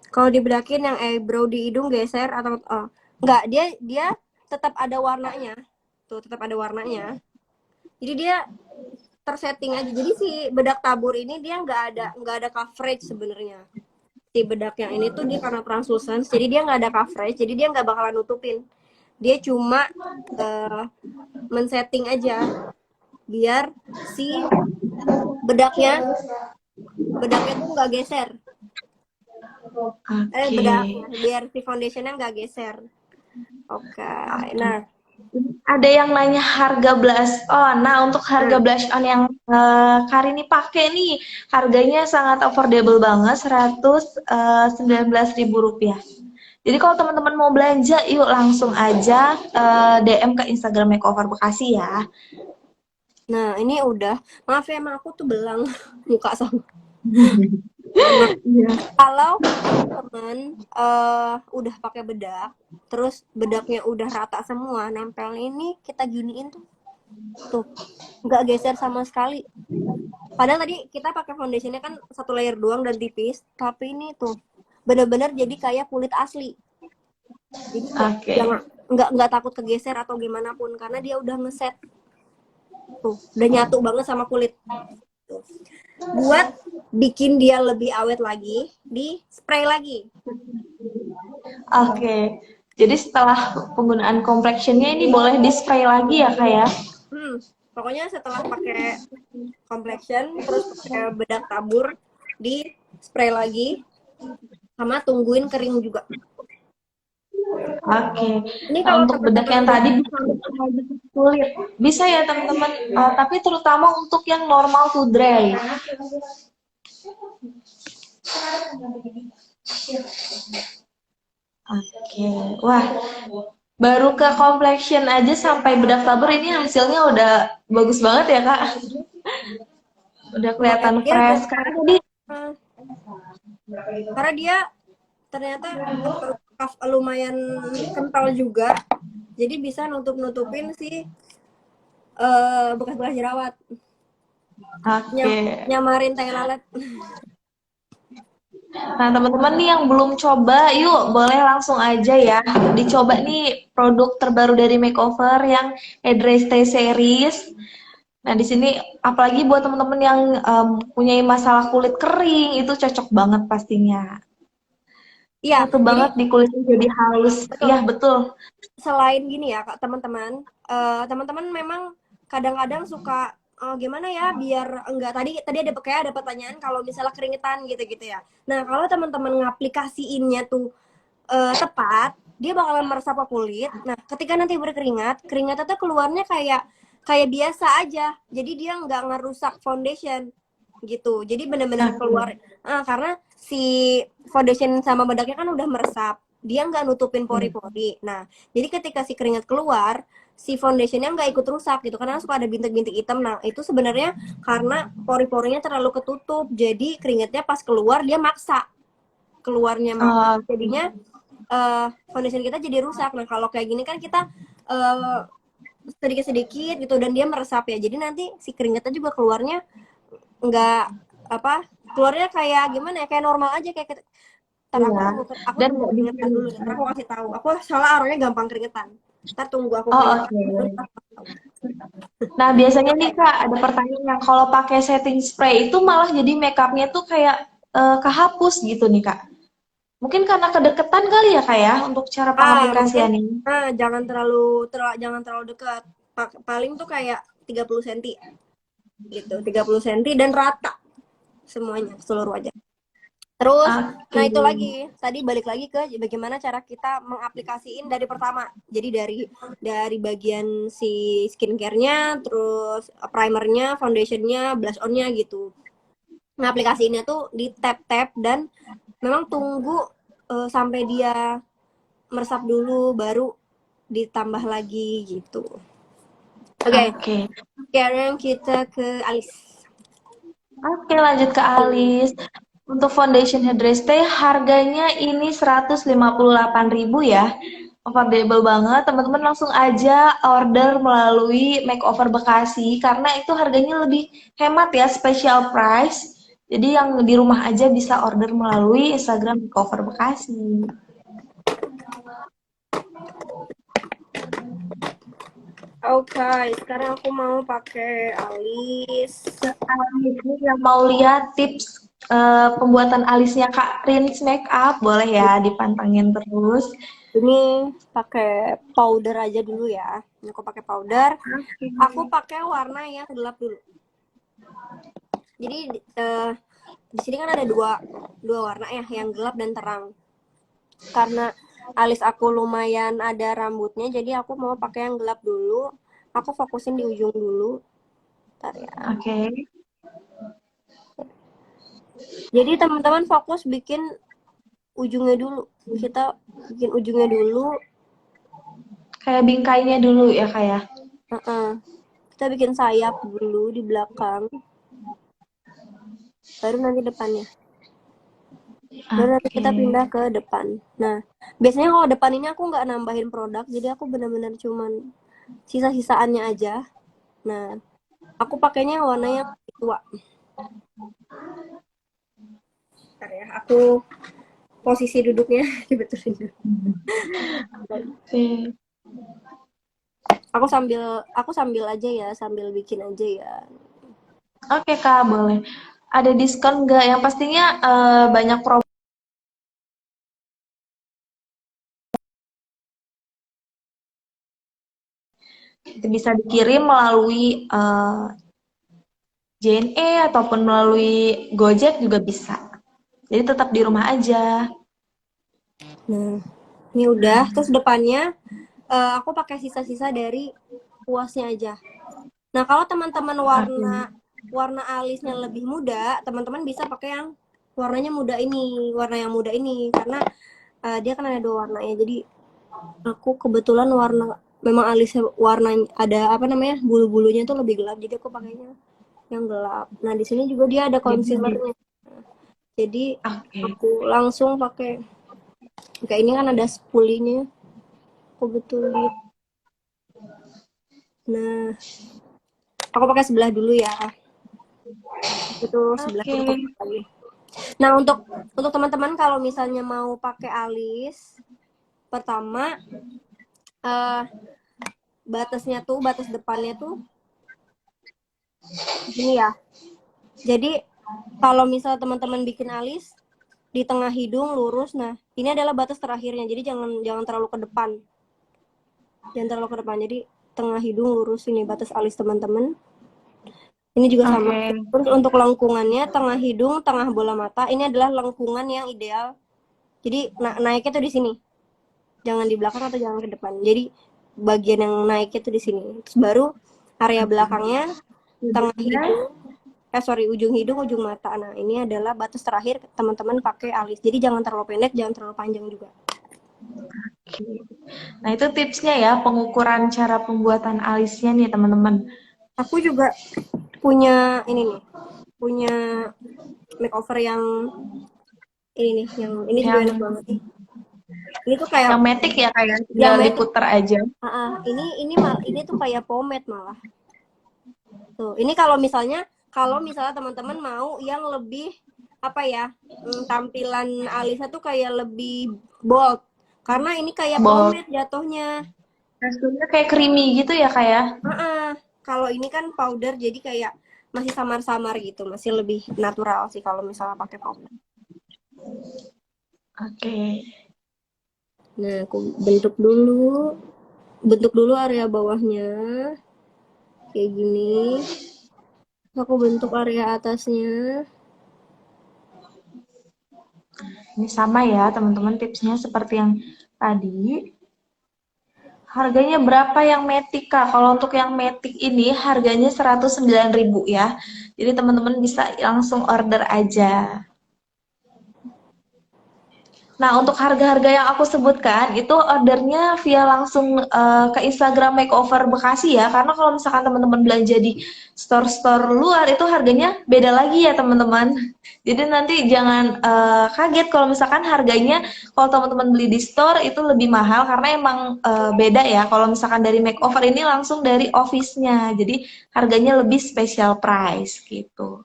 Kalau dibedakin yang eyebrow di hidung geser atau enggak, dia tetap ada warnanya. Tuh, tetap ada warnanya. Jadi dia tersetting aja. Jadi si bedak tabur ini dia nggak ada coverage sebenarnya. Si bedak yang ini tuh dia karena translucent, jadi dia nggak ada coverage, jadi dia nggak bakalan nutupin. Dia cuma men-setting aja biar si bedaknya tuh nggak geser. Oke. Bedaknya biar si foundationnya nggak geser. Oke. Nah, Ada yang nanya harga blush on. Nah, untuk harga nah blush on yang Karini pakai nih, harganya sangat affordable banget, 119.000 rupiah. Jadi kalau teman-teman mau belanja, yuk langsung aja DM ke Instagram Makeover Bekasi ya. Nah, ini udah. Maaf ya, emang aku tuh belang muka sama. Nah, Iya. kalau teman-teman udah pakai bedak, terus bedaknya udah rata semua, nempel ini kita giniin tuh nggak geser sama sekali. Padahal tadi kita pakai foundationnya kan satu layer doang dan tipis, tapi ini tuh bener-bener jadi kayak kulit asli. Jadi Oke. jangan nggak takut kegeser atau gimana pun karena dia udah ngeset tuh, udah nyatu banget sama kulit. Tuh. Buat bikin dia lebih awet lagi, di spray lagi. Oke. Jadi setelah penggunaan complexionnya ini boleh di spray lagi ya, Kak ya? Pokoknya setelah pakai complexion terus pakai bedak tabur di spray lagi sama tungguin kering juga. Oke. Ini Nah, kalau untuk bedak teman-teman yang udah tadi bisa untuk wajah kulit. Bisa ya, teman-teman. Tapi terutama untuk yang normal to dry. Oke. Wah, baru ke complexion aja sampai bedak tabur ini hasilnya udah bagus banget ya, Kak. Udah lumayan kelihatan dia fresh. udah Karena tadi uh, karena dia ternyata lumayan kental juga. Jadi bisa nutup-nutupin si bekas-bekas jerawat. oke. Nyamarin tai lalat. Nah, teman-teman nih yang belum coba, yuk boleh langsung aja ya. Dicoba nih produk terbaru dari Makeover yang Headrest Series. Nah, di sini apalagi buat teman-teman yang punya masalah kulit kering, itu cocok banget pastinya. Iya, Satu jadi banget di kulitnya jadi halus. Iya, betul. betul. Selain gini ya, Kak, teman-teman, teman-teman memang kadang-kadang suka gimana ya biar enggak tadi tadi ada pertanyaan kalau misalnya keringetan gitu-gitu ya. Nah, kalau teman-teman ngaplikasiinnya tuh tepat, dia bakalan meresap ke kulit. Nah, ketika nanti berkeringat, keringatnya tuh keluarnya kayak kayak biasa aja. Jadi dia nggak ngerusak foundation gitu. Jadi benar-benar keluar. Oke. Karena si foundation sama bedaknya kan udah meresap. Dia nggak nutupin pori-pori. Nah, jadi ketika si keringat keluar, si foundationnya nggak ikut rusak gitu. Karena suka ada bintik-bintik hitam. Nah, itu sebenarnya karena pori-porinya terlalu ketutup. Jadi keringatnya pas keluar dia maksa keluarnya maksa. Oke. Jadinya foundation kita jadi rusak. Nah, kalau kayak gini kan kita sedikit-sedikit gitu dan dia meresap ya. Jadi nanti si keringetnya juga keluarnya nggak apa keluarnya kayak gimana ya kayak normal aja kayak ntar Iya. aku Dan tunggu nggak bikin. keringetan dulu ntar aku kasih tahu aku soalnya orangnya gampang keringetan ntar tunggu aku Oh, keringetan dulu, oke. ntar aku tahu. Nah, biasanya nih Kak, ada pertanyaan yang kalau pakai setting spray itu malah jadi makeupnya tuh kayak kehapus gitu nih Kak. Mungkin karena kedeketan kali ya Kak ya untuk cara Mungkin pengaplikasian ini. jangan terlalu dekat paling tuh kayak 30 cm gitu 30 cm dan rata semuanya seluruh wajah. Terus, Oke. nah itu lagi, tadi balik lagi ke bagaimana cara kita mengaplikasiin dari pertama. Jadi dari bagian si skincare-nya, terus primernya, foundationnya, blush on-nya gitu. Nah, aplikasiinnya tuh di tap-tap dan memang tunggu sampai dia meresap dulu, baru ditambah lagi gitu. Oke, Oke. sekarang kita ke alis. Oke, lanjut ke alis. Untuk foundation headdress teh harganya ini 158.000 ya. Affordable banget. Teman-teman langsung aja order melalui Makeover Bekasi karena itu harganya lebih hemat ya, special price. Jadi yang di rumah aja bisa order melalui Instagram Makeover Bekasi. Oke, sekarang aku mau pakai alis. Ini yang mau lihat tips pembuatan alisnya Kak Rins Makeup, boleh ya dipantengin terus. Ini pakai powder aja dulu ya. Ini aku pakai powder. Aku pakai warna yang gelap dulu. Jadi di sini kan ada dua warna ya, yang gelap dan terang. Karena alis aku lumayan ada rambutnya, jadi aku mau pakai yang gelap dulu. Aku fokusin di ujung dulu. Bentar ya. Oke. Jadi teman-teman fokus bikin ujungnya dulu. Kita bikin ujungnya dulu. Kayak bingkainya dulu ya Kak ya. Kita bikin sayap dulu di belakang. Baru nanti depannya. Baru nanti Oke. kita pindah ke depan. Nah, biasanya kalau depan ini aku nggak nambahin produk, jadi aku benar-benar cuman sisa-sisaannya aja. Nah, aku pakainya warna yang tua. Bentar ya, aku posisi duduknya dibetulin dulu. Oke. Aku sambil aja ya, sambil bikin aja ya. Oke Kak, boleh. Ada diskon nggak? Yang pastinya banyak promo. Itu bisa dikirim melalui JNE ataupun melalui Gojek juga bisa. Jadi tetap di rumah aja. Nah, ini udah. Terus depannya aku pakai sisa-sisa dari puasnya aja. Nah, kalau teman-teman warna Oke. warna alisnya lebih muda, teman-teman bisa pakai yang warnanya muda ini, warna yang muda ini karena dia kan ada dua warnanya. Jadi aku kebetulan warna memang alisnya warna ada apa namanya bulu-bulunya tuh lebih gelap, jadi aku pakainya yang gelap. Nah, di sini juga dia ada Jadi, concealernya. Jadi oke. aku langsung pakai kayak ini kan ada spulinya, aku betulin. Nah, aku pakai sebelah dulu ya. Itu sebelah Oke. dulu aku pakai. Nah, untuk teman-teman kalau misalnya mau pakai alis, pertama batasnya tuh, batas depannya tuh Gini ya. Jadi kalau misal teman-teman bikin alis di tengah hidung lurus, nah ini adalah batas terakhirnya. Jadi jangan jangan terlalu ke depan. Jangan terlalu ke depan. Jadi tengah hidung lurus, ini batas alis teman-teman. Ini juga sama. Oke. Terus untuk lengkungannya tengah hidung, tengah bola mata, ini adalah lengkungan yang ideal. Jadi naiknya tuh di sini. Jangan di belakang atau jangan ke depan. Jadi bagian yang naiknya tuh di sini. Terus baru area belakangnya tengah hidung, ujung hidung, ujung mata. Nah, ini adalah batas terakhir teman-teman pakai alis. Jadi jangan terlalu pendek, jangan terlalu panjang juga. Oke. Nah, itu tipsnya ya, pengukuran cara pembuatan alisnya nih, teman-teman. Aku juga punya ini nih, punya makeover yang ini nih, yang ini juga Yang enak banget. Ini tuh kayak yang matic ya, kayak yang tinggal metik. diputer aja. Ini tuh kayak pomade malah. Tuh, ini kalau misalnya teman-teman mau yang lebih apa ya, tampilan alisnya tuh kayak lebih bold. Karena ini kayak Bol. pomade jatuhnya. Teksturnya kayak creamy gitu ya, kayak. Kalau ini kan powder jadi kayak masih samar-samar gitu, masih lebih natural sih kalau misalnya pakai powder. Oke. Nah, aku bentuk dulu area bawahnya kayak gini. Aku bentuk area atasnya. Ini sama ya, teman-teman, tipsnya seperti yang tadi. Harganya berapa yang Matic, Kak? Kalau untuk yang Matic ini harganya 109.000 ya. Jadi teman-teman bisa langsung order aja. Nah, untuk harga-harga yang aku sebutkan itu ordernya via langsung ke Instagram Makeover Bekasi ya. Karena kalau misalkan teman-teman belanja di store-store luar itu harganya beda lagi ya, teman-teman. Jadi nanti jangan kaget kalau misalkan harganya kalau teman-teman beli di store itu lebih mahal karena emang beda ya. Kalau misalkan dari Makeover ini langsung dari office-nya. Jadi harganya lebih special price gitu.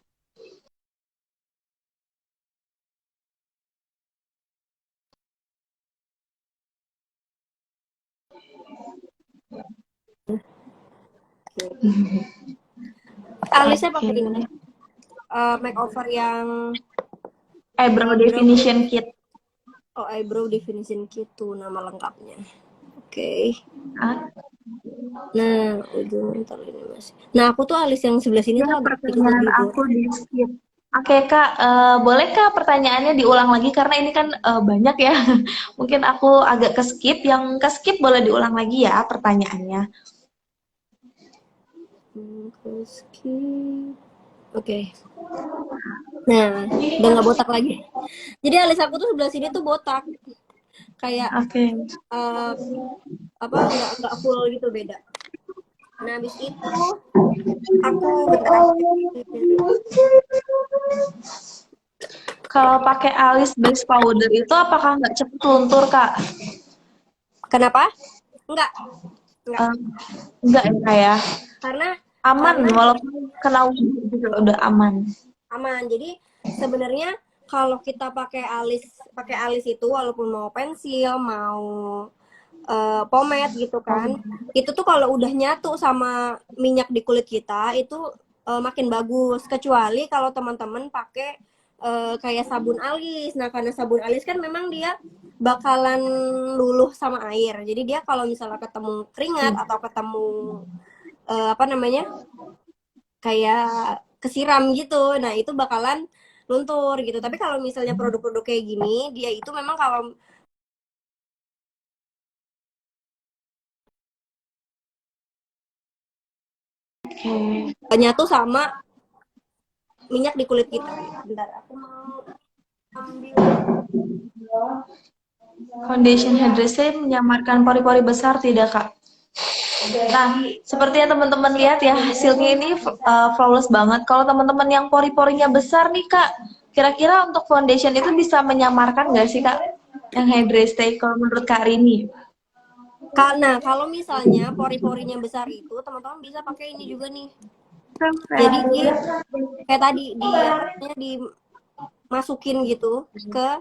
Alisnya Oke. pakai ini. Makeover yang Eyebrow brow definition kit. eyebrow definition kit tuh nama lengkapnya. Oke. Ah, Nah, ujung ntar ini masih. Nah, aku tuh alis yang sebelah sini ya, tuh agak sedikit pertanyaan lebih aku boros. di skip. Oke, Kak, boleh Kak pertanyaannya diulang lagi karena ini kan banyak ya. Mungkin aku agak ke skip. Yang ke skip boleh diulang lagi ya pertanyaannya. Skip. Oke. Nah, udah nggak botak lagi. Jadi alis aku tuh sebelah sini tuh botak. Kayak Oke. eh, apa nggak full gitu, beda. Nah, habis itu aku bentar. Kalau pakai alis base powder itu apakah nggak cepet luntur, Kak? Kenapa? Enggak, enggak. Eh, Nggak ya, Kak ya? Karena Aman, karena walaupun kena wudhu juga udah aman. aman. Jadi sebenarnya kalau kita pakai alis itu walaupun mau pensil, mau pomade gitu kan, itu tuh kalau udah nyatu sama minyak di kulit kita itu makin bagus. Kecuali kalau teman-teman pakai kayak sabun alis. Nah, karena sabun alis kan memang dia bakalan luluh sama air. Jadi dia kalau misalnya ketemu keringat atau ketemu apa namanya, kayak kesiram gitu, nah itu bakalan luntur gitu. Tapi kalau misalnya produk-produk kayak gini, dia itu memang kalau Oke. nyatu sama minyak di kulit kita. Bentar, aku mau ambil. Foundation hydrogel menyamarkan pori-pori besar tidak, Kak? Nah, seperti yang teman-teman lihat ya, hasilnya ini flawless banget. Kalau teman-teman yang pori-porinya besar nih, Kak, kira-kira untuk foundation itu bisa menyamarkan nggak sih, Kak? Yang Hydra kalau menurut Kak Rini? Karena kalau misalnya pori-porinya besar itu, teman-teman bisa pakai ini juga nih. Jadi kayak tadi di apa namanya, dimasukin gitu ke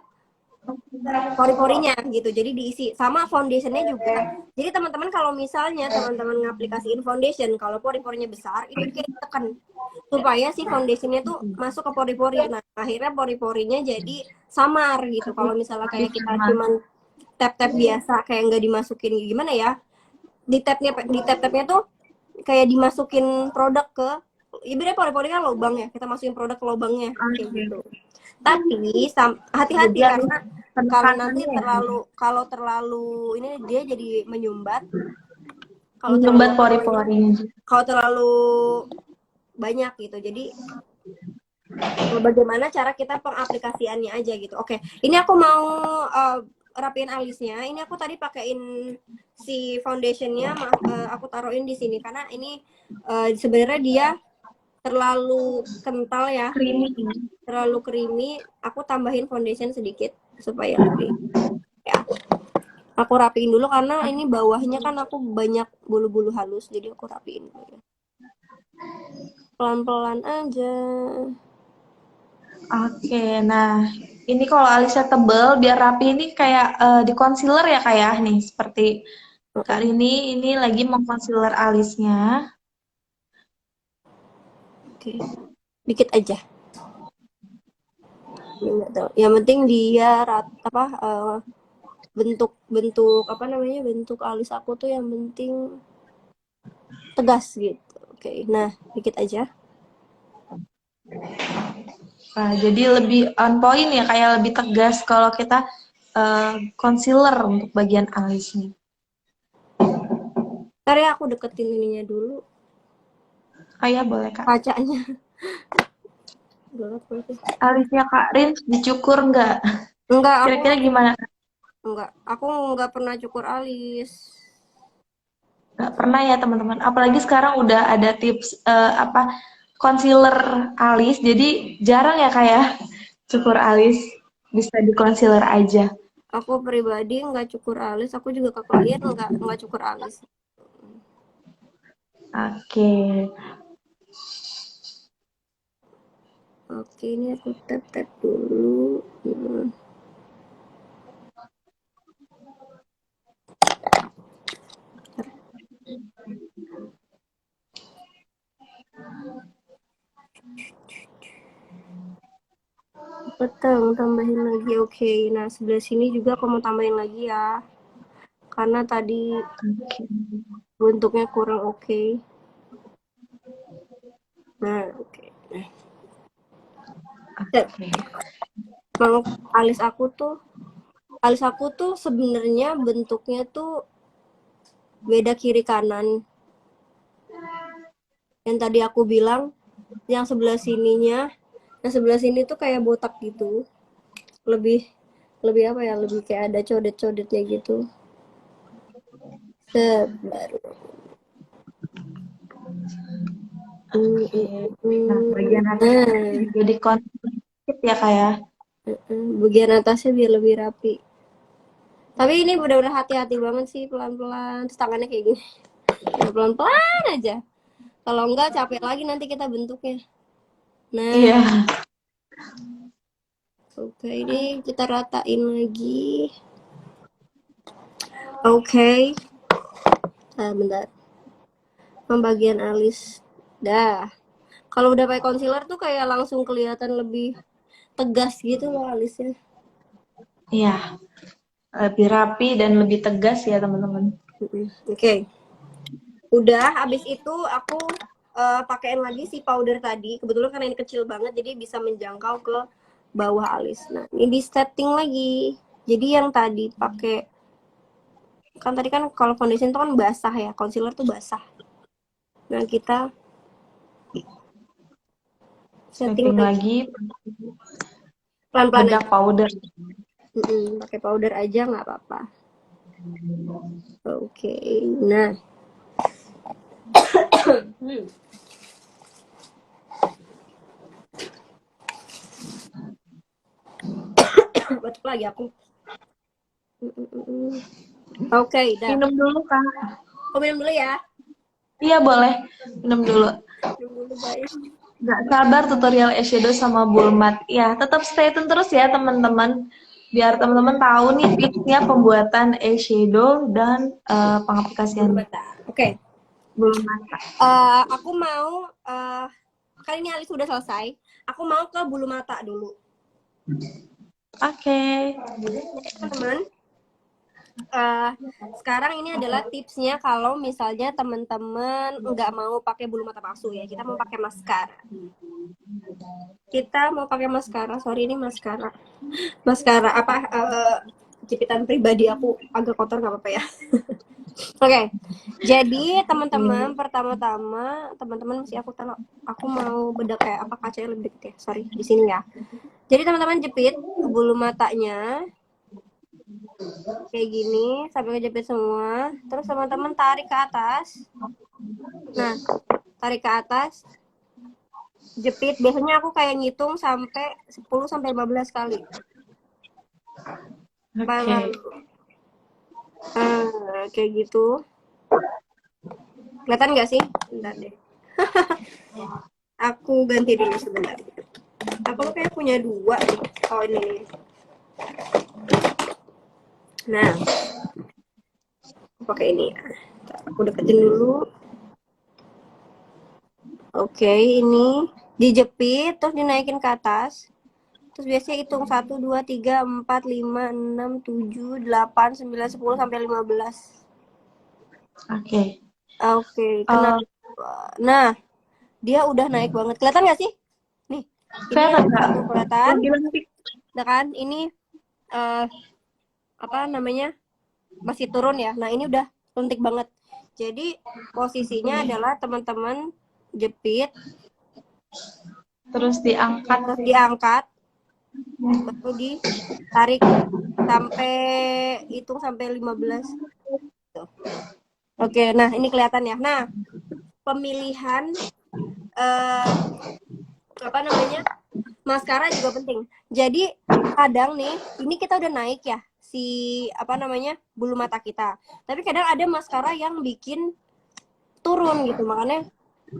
pori-porinya gitu. Jadi diisi sama foundationnya juga. Jadi teman-teman kalau misalnya teman-teman ngaplikasiin foundation, kalau pori-porinya besar itu kayak tekan supaya si foundationnya tuh masuk ke pori-pori. Nah akhirnya pori-porinya jadi samar gitu. Kalau misalnya kayak kita cuman tap-tap biasa kayak nggak dimasukin gimana ya, di tap-tapnya tuh kayak dimasukin produk ke ibaratnya pori-pori kan lubang ya, kita masukin produk ke lubangnya kayak Oke. gitu. Tapi Jadi hati-hati harus karena kalau nanti penekanannya ya. terlalu ini dia jadi menyumbat. Kalau terlalu Menyumbat apa namanya? pori-porinya juga. Kalau terlalu banyak gitu. Jadi bagaimana cara kita pengaplikasiannya aja gitu. Oke, ini aku mau rapiin alisnya. Ini aku tadi pakein si foundationnya, aku taruhin di sini karena ini sebenarnya dia terlalu kental ya, Creamy. terlalu creamy. Aku tambahin foundation sedikit supaya lebih ya. Aku rapiin dulu karena ini bawahnya kan aku banyak bulu-bulu halus, jadi aku rapiin dulu ya. Pelan-pelan aja. Oke, nah ini kalau alisnya tebel biar rapi ini kayak di concealer ya kayak nih seperti Kak Oke, Rini ini lagi mau concealer alisnya. dikit aja. Enggak tahu. Yang penting dia bentuk apa namanya bentuk alis aku tuh yang penting tegas gitu. Oke, nah dikit aja. Nah, jadi lebih on point ya kayak lebih tegas kalau kita concealer untuk bagian alisnya. Ntar ya aku deketin ininya dulu Oh ya boleh Kak. kacanya. Gelap berarti. Alisnya Kak Rin dicukur nggak? Enggak, aku Kira-kira gimana Kak? enggak. Aku enggak pernah cukur alis. Nggak pernah ya teman-teman. Apalagi sekarang udah ada tips apa concealer alis. Jadi jarang ya kayak cukur alis. Bisa di concealer aja. Aku pribadi enggak cukur alis. Aku juga ke klien enggak cukur alis. Oke. Oke, ini aku tap-tap dulu. Peteng, tambahin lagi. Oke, nah sebelah sini juga aku mau tambahin lagi ya. Karena tadi Oke. bentuknya kurang oke. Nah, oke. Oke. Kalau alis aku tuh sebenarnya bentuknya tuh beda kiri kanan. Yang tadi aku bilang, yang sebelah sininya, yang sebelah sini tuh kayak botak gitu. Lebih lebih apa ya? Lebih kayak ada codet-codetnya gitu. Baru. Oke. Nah, bagian atas Nah, juga di concealer ya kayak. bagian atasnya biar lebih rapi. Tapi ini benar-benar hati-hati banget sih, pelan-pelan. Terus tangannya kayak gini. Ya, pelan-pelan aja. Kalau enggak capek lagi nanti kita bentuknya. Nah, Iya. oke ini kita ratain lagi. Oke. Nah, bentar. Pembagian alis. Dah. Kalau udah pakai concealer tuh kayak langsung kelihatan lebih tegas gitu loh alisnya. Iya. Lebih rapi dan lebih tegas ya teman-teman. Oke. Udah, habis itu aku pakein lagi si powder tadi. Kebetulan karena ini kecil banget, jadi bisa menjangkau ke bawah alis. Nah, ini di setting lagi. Jadi yang tadi pakai kan tadi kan kalau foundation itu kan basah ya, concealer tuh basah. Nah, kita setting Setting lagi lagi pelan-pelan bedak aja. powder. Pakai powder aja nggak apa-apa. Oke. Nah, batuk lagi aku. Oke, dah. Minum dulu Kak. Aku minum dulu ya. Iya boleh. Minum dulu. Minum dulu, bye. Nggak sabar tutorial eyeshadow sama Bulmat. Ya, tetap stay tune terus ya teman-teman. biar teman-teman tahu nih tipsnya pembuatan eyeshadow dan bulu pengaplikasiannya mata. Oke. bulu mata. Aku mau kali ini alis sudah selesai. Aku mau ke bulu mata dulu. Oke. Teman-teman, sekarang ini adalah tipsnya kalau misalnya teman-teman nggak mau pakai bulu mata palsu ya, kita mau pakai maskara. Kita mau pakai maskara. Sorry, ini maskara. Maskara apa? Jepitan pribadi aku agak kotor, nggak apa-apa ya. Oke, jadi teman-teman pertama-tama teman-teman mesti aku mau bedak kayak apa kacanya lebih deket ya. Sorry di sini ya. Jadi teman-teman jepit bulu matanya kayak gini sampai kejepit semua. Terus teman-teman tarik ke atas. Nah, tarik ke atas, jepit. Biasanya aku kayak ngitung sampai 10 sampai 15 kali. Oke. Kayak gitu. Kelihatan nggak sih? Bentar deh. Aku ganti dulu sebentar. Aku kayak punya dua nih. Oh ini. Nah, pakai ini. Aku deketin dulu. Oke, ini dijepit terus dinaikin ke atas. Terus biasanya hitung 1, 2, 3, 4, 5, 6, 7, 8, 9, 10 sampai 15. Oke. Oke, kenapa? Nah, dia udah naik banget. Kelihatan nggak sih? Nih, ini Kelihatan, yang Kak. satu kelihatan. Lebih lentik. Nah kan, ini apa namanya? Masih turun ya. Nah, ini udah lentik banget. Jadi, posisinya adalah teman-teman jepit, Terus diangkat. terus diangkat, baru ditarik sampai hitung sampai 15. Tuh. Oke, nah ini kelihatan ya. Nah, pemilihan apa namanya? Maskara juga penting. Jadi kadang nih, ini kita udah naik ya si apa namanya? Bulu mata kita. Tapi kadang ada maskara yang bikin turun gitu. Makanya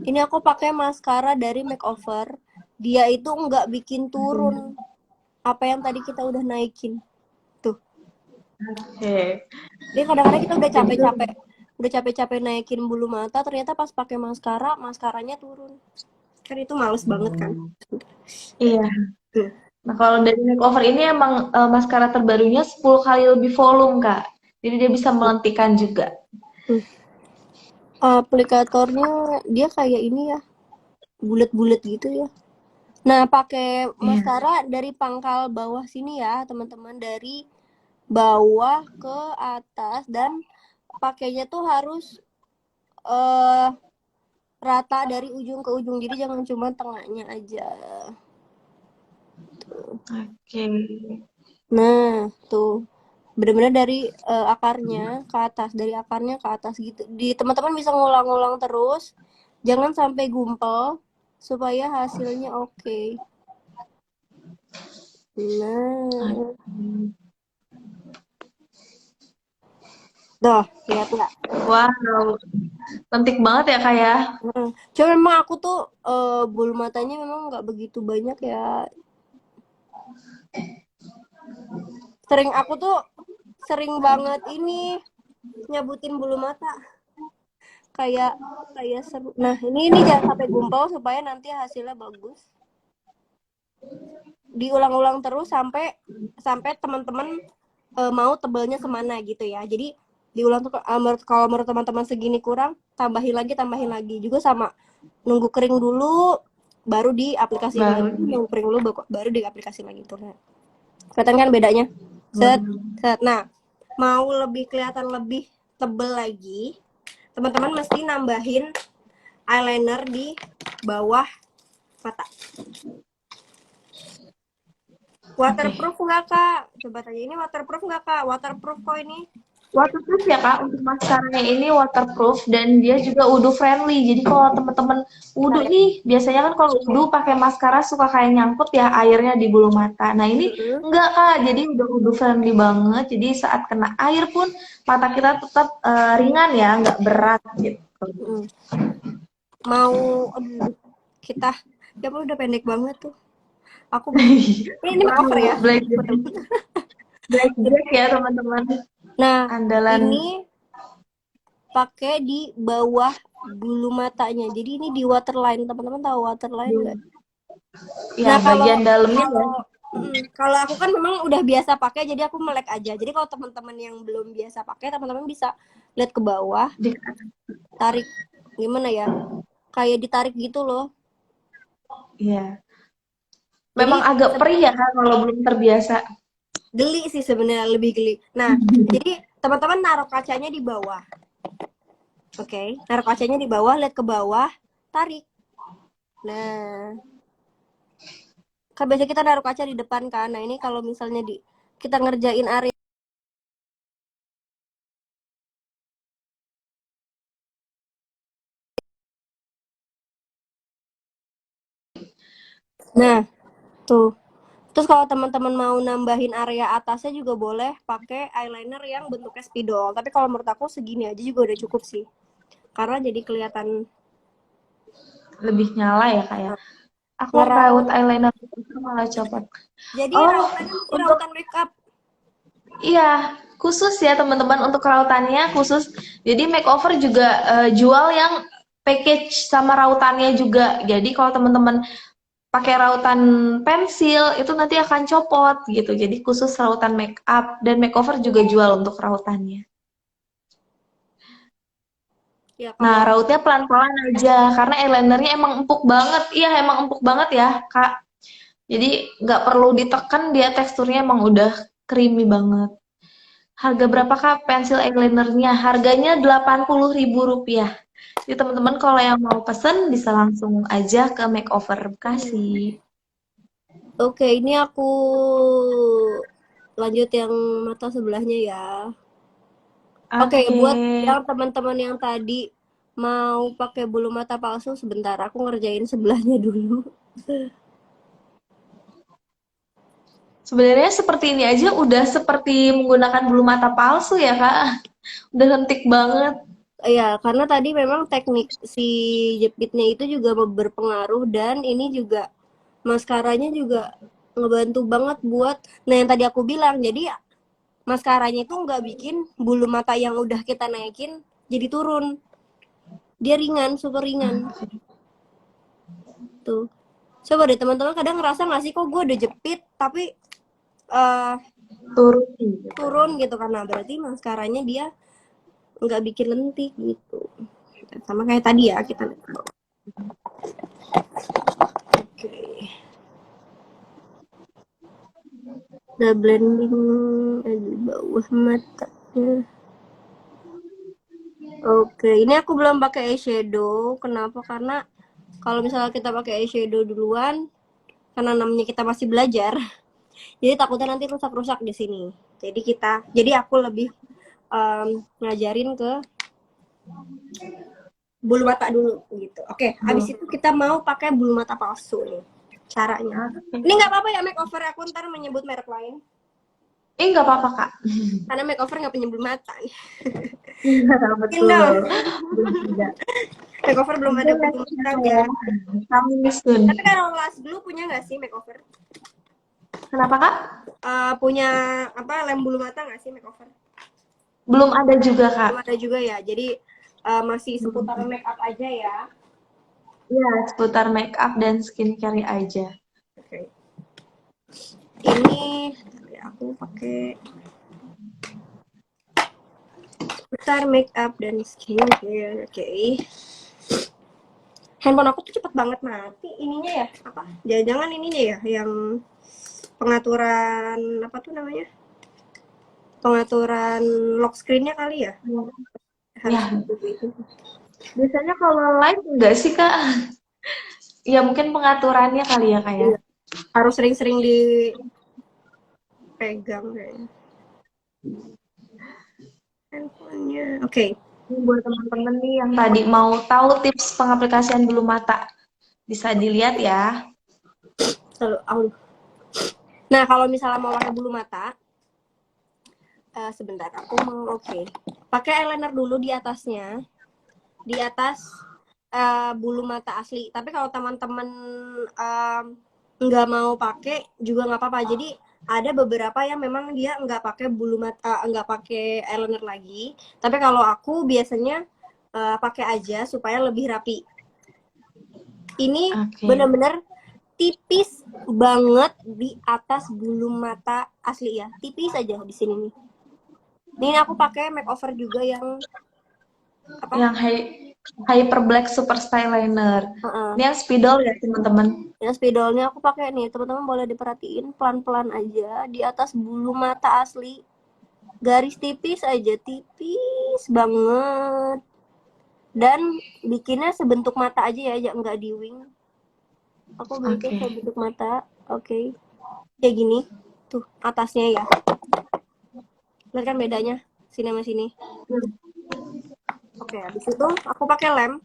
ini aku pakai maskara dari Makeover. Dia itu nggak bikin turun apa yang tadi kita udah naikin. Tuh. Oke. Jadi kadang-kadang kita Jadi tuh, udah capek-capek naikin bulu mata, ternyata pas pakai maskara, maskaranya turun. Kan itu males banget kan. iya. Tuh. Nah, kalau dari makeover ini emang maskara terbarunya 10 kali lebih volume, Kak. Jadi dia bisa melentikan juga. Aplikatornya dia kayak ini ya, bulat-bulat gitu ya. Nah, pakai Iya. maskara dari pangkal bawah sini ya, teman-teman, dari bawah ke atas, dan pakainya tuh harus eh rata dari ujung ke ujung, jadi jangan cuma tengahnya aja. Oke. Nah, tuh benar-benar dari akarnya ke atas, dari akarnya ke atas gitu. Di teman-teman bisa ngulang-ngulang terus, jangan sampai gumpal supaya hasilnya oke. Nah, tuh lihat nggak? Wow, cantik banget ya, Kak ya. Cuma memang aku tuh bulu matanya memang nggak begitu banyak ya. Aku tuh sering banget ini nyabutin bulu mata. Kayak seru. Nah, ini jangan sampai gumpal supaya nanti hasilnya bagus. Diulang-ulang terus sampai teman-teman mau tebalnya semana gitu ya. Jadi diulang tuh kalau menurut teman-teman segini kurang, tambahin lagi juga sama. Nunggu kering dulu baru diaplikasiin lagi. Nunggu kering dulu baru diaplikasiin lagi tuh. Kelihatan kan bedanya? Set. Nah, mau lebih kelihatan lebih tebel lagi, teman-teman mesti nambahin eyeliner di bawah mata. Waterproof nggak kak? Coba tanya, ini waterproof nggak kak? Waterproof kok ini. Waterproof ya, Kak. Untuk maskaranya ini waterproof dan dia juga wudhu friendly. Jadi kalau teman-teman wudhu nih, biasanya kan kalau wudhu pakai maskara suka kayak nyangkut ya airnya di bulu mata. Nah, ini enggak, Kak. Jadi udah wudhu friendly banget. Jadi saat kena air pun mata kita tetap ringan ya, nggak berat gitu. Mau kita ya udah pendek banget tuh. Aku ini makeover ya. Blackjack ya teman-teman, Nah, andalan. ini pakai di bawah bulu matanya. Jadi ini di waterline. Teman-teman tahu waterline nggak? Ya Nah, kalau bagian dalamnya ya. kalau kalau aku kan memang udah biasa pakai, jadi aku melek aja. Jadi kalau teman-teman yang belum biasa pakai, teman-teman bisa lihat ke bawah, tarik gimana ya? Kayak ditarik gitu loh. Iya. Memang Jadi agak perih ya Kak kalau belum terbiasa. geli sih sebenarnya, lebih geli. Nah, jadi teman-teman naruh kacanya di bawah. Oke, naruh kacanya di bawah, lihat ke bawah, tarik. Nah, kan biasa kita naruh kaca di depan kan. Nah, ini kalau misalnya kita ngerjain area. Nah, tuh. Terus kalau teman-teman mau nambahin area atasnya juga boleh pakai eyeliner yang bentuknya spidol. Tapi kalau menurut aku segini aja juga udah cukup sih. Karena jadi kelihatan Lebih nyala ya Kak ya. Aku raut ngeraut. eyeliner itu malah copot. Jadi Oh, rautannya masih untuk rautan makeup. iya, khusus ya teman-teman untuk rautannya khusus. Jadi makeover juga jual yang package sama rautannya juga. Jadi kalau teman-teman pakai rautan pensil itu nanti akan copot gitu. Jadi khusus rautan make up dan makeover juga jual untuk rautannya. Ya Nah, kalau rautnya pelan-pelan aja karena eyelinernya emang empuk banget. Iya, emang empuk banget ya, Kak. Jadi nggak perlu ditekan, dia teksturnya emang udah creamy banget. Harga berapa Kak pensil eyelinernya? Harganya Rp80.000. Jadi teman-teman kalau yang mau pesen bisa langsung aja ke Makeover Bekasi. oke, ini aku lanjut yang mata sebelahnya ya. Oke, Oke. buat yang teman-teman yang tadi mau pakai bulu mata palsu, sebentar aku ngerjain sebelahnya dulu. Sebenarnya seperti ini aja udah seperti menggunakan bulu mata palsu ya Kak. Udah lentik banget. Iya, karena tadi memang teknik si jepitnya itu juga berpengaruh dan ini juga maskaranya juga ngebantu banget buat, nah yang tadi aku bilang, jadi maskaranya itu nggak bikin bulu mata yang udah kita naikin jadi turun, dia ringan, super ringan tuh. Coba deh teman-teman kadang ngerasa nggak sih kok gue udah jepit tapi uh, Turun gitu. turun gitu, karena berarti maskaranya dia nggak bikin lentik gitu, sama kayak tadi ya kita lihat. Oke, udah blending di bawah matanya. Oke, ini aku belum pakai eyeshadow. Kenapa? Karena kalau misalnya kita pakai eyeshadow duluan, karena namanya kita masih belajar, jadi takutnya nanti rusak-rusak di sini. Jadi aku lebih ngajarin ke bulu mata dulu gitu. Oke, habis itu kita mau pakai bulu mata palsu nih. Caranya. Ini nggak apa-apa ya makeover aku ntar menyebut merek lain. Nggak apa-apa Kak. Karena makeover nggak punya bulu mata nih. Iya, Mungkin dong. betul. Belum ada. Makeover belum ada Mungkin bulu nextnya mata ya. guys. Coming soon. Tapi kalau Last Blue punya nggak sih makeover? Kenapa Kak? Punya apa lem bulu mata nggak sih makeover? Belum ada juga Kak. Belum ada juga ya. Jadi masih Belum seputar ada. make up aja ya. Iya, seputar make up dan skincare aja. Oke. Ini ya, aku pakai seputar make up dan skincare. Oke. Handphone aku tuh cepet banget mati. Ininya ya apa? Jangan-jangan ininya ya yang pengaturan apa tuh namanya? Pengaturan lock screen-nya kali ya? Harus Ya, itu. biasanya kalau live enggak sih Kak? Ya mungkin pengaturannya kali ya Kak ya. Iya. Harus sering-sering dipegang kayaknya handphonenya. Oke. Ini buat teman-teman nih yang tadi mau tahu tips pengaplikasian bulu mata, bisa dilihat ya. Selalu. Nah, kalau misalnya mau pakai bulu mata, sebentar aku mau pakai eyeliner dulu di atasnya, di atas bulu mata asli. Tapi kalau teman-teman nggak mau pakai juga nggak apa-apa. Jadi ada beberapa yang memang dia nggak pakai bulu mata, nggak pakai eyeliner lagi. Tapi kalau aku biasanya pakai aja supaya lebih rapi. Ini Oke. bener-bener tipis banget di atas bulu mata asli ya, tipis aja di sini nih. Ini aku pakai makeover juga yang apa? Yang Hyper Black Super Style Liner. Uh-uh. Ini yang spidol ya, teman-teman. Yang spidolnya aku pakai nih, teman-teman boleh diperhatiin pelan-pelan aja di atas bulu mata asli. Garis tipis aja, tipis banget. Dan bikinnya sebentuk mata aja ya, nggak di wing. Aku bikin Oke. sebentuk mata, oke. Kayak gini, tuh atasnya ya. Lihat kan bedanya, sini sama sini. Oke, habis itu aku pakai lem.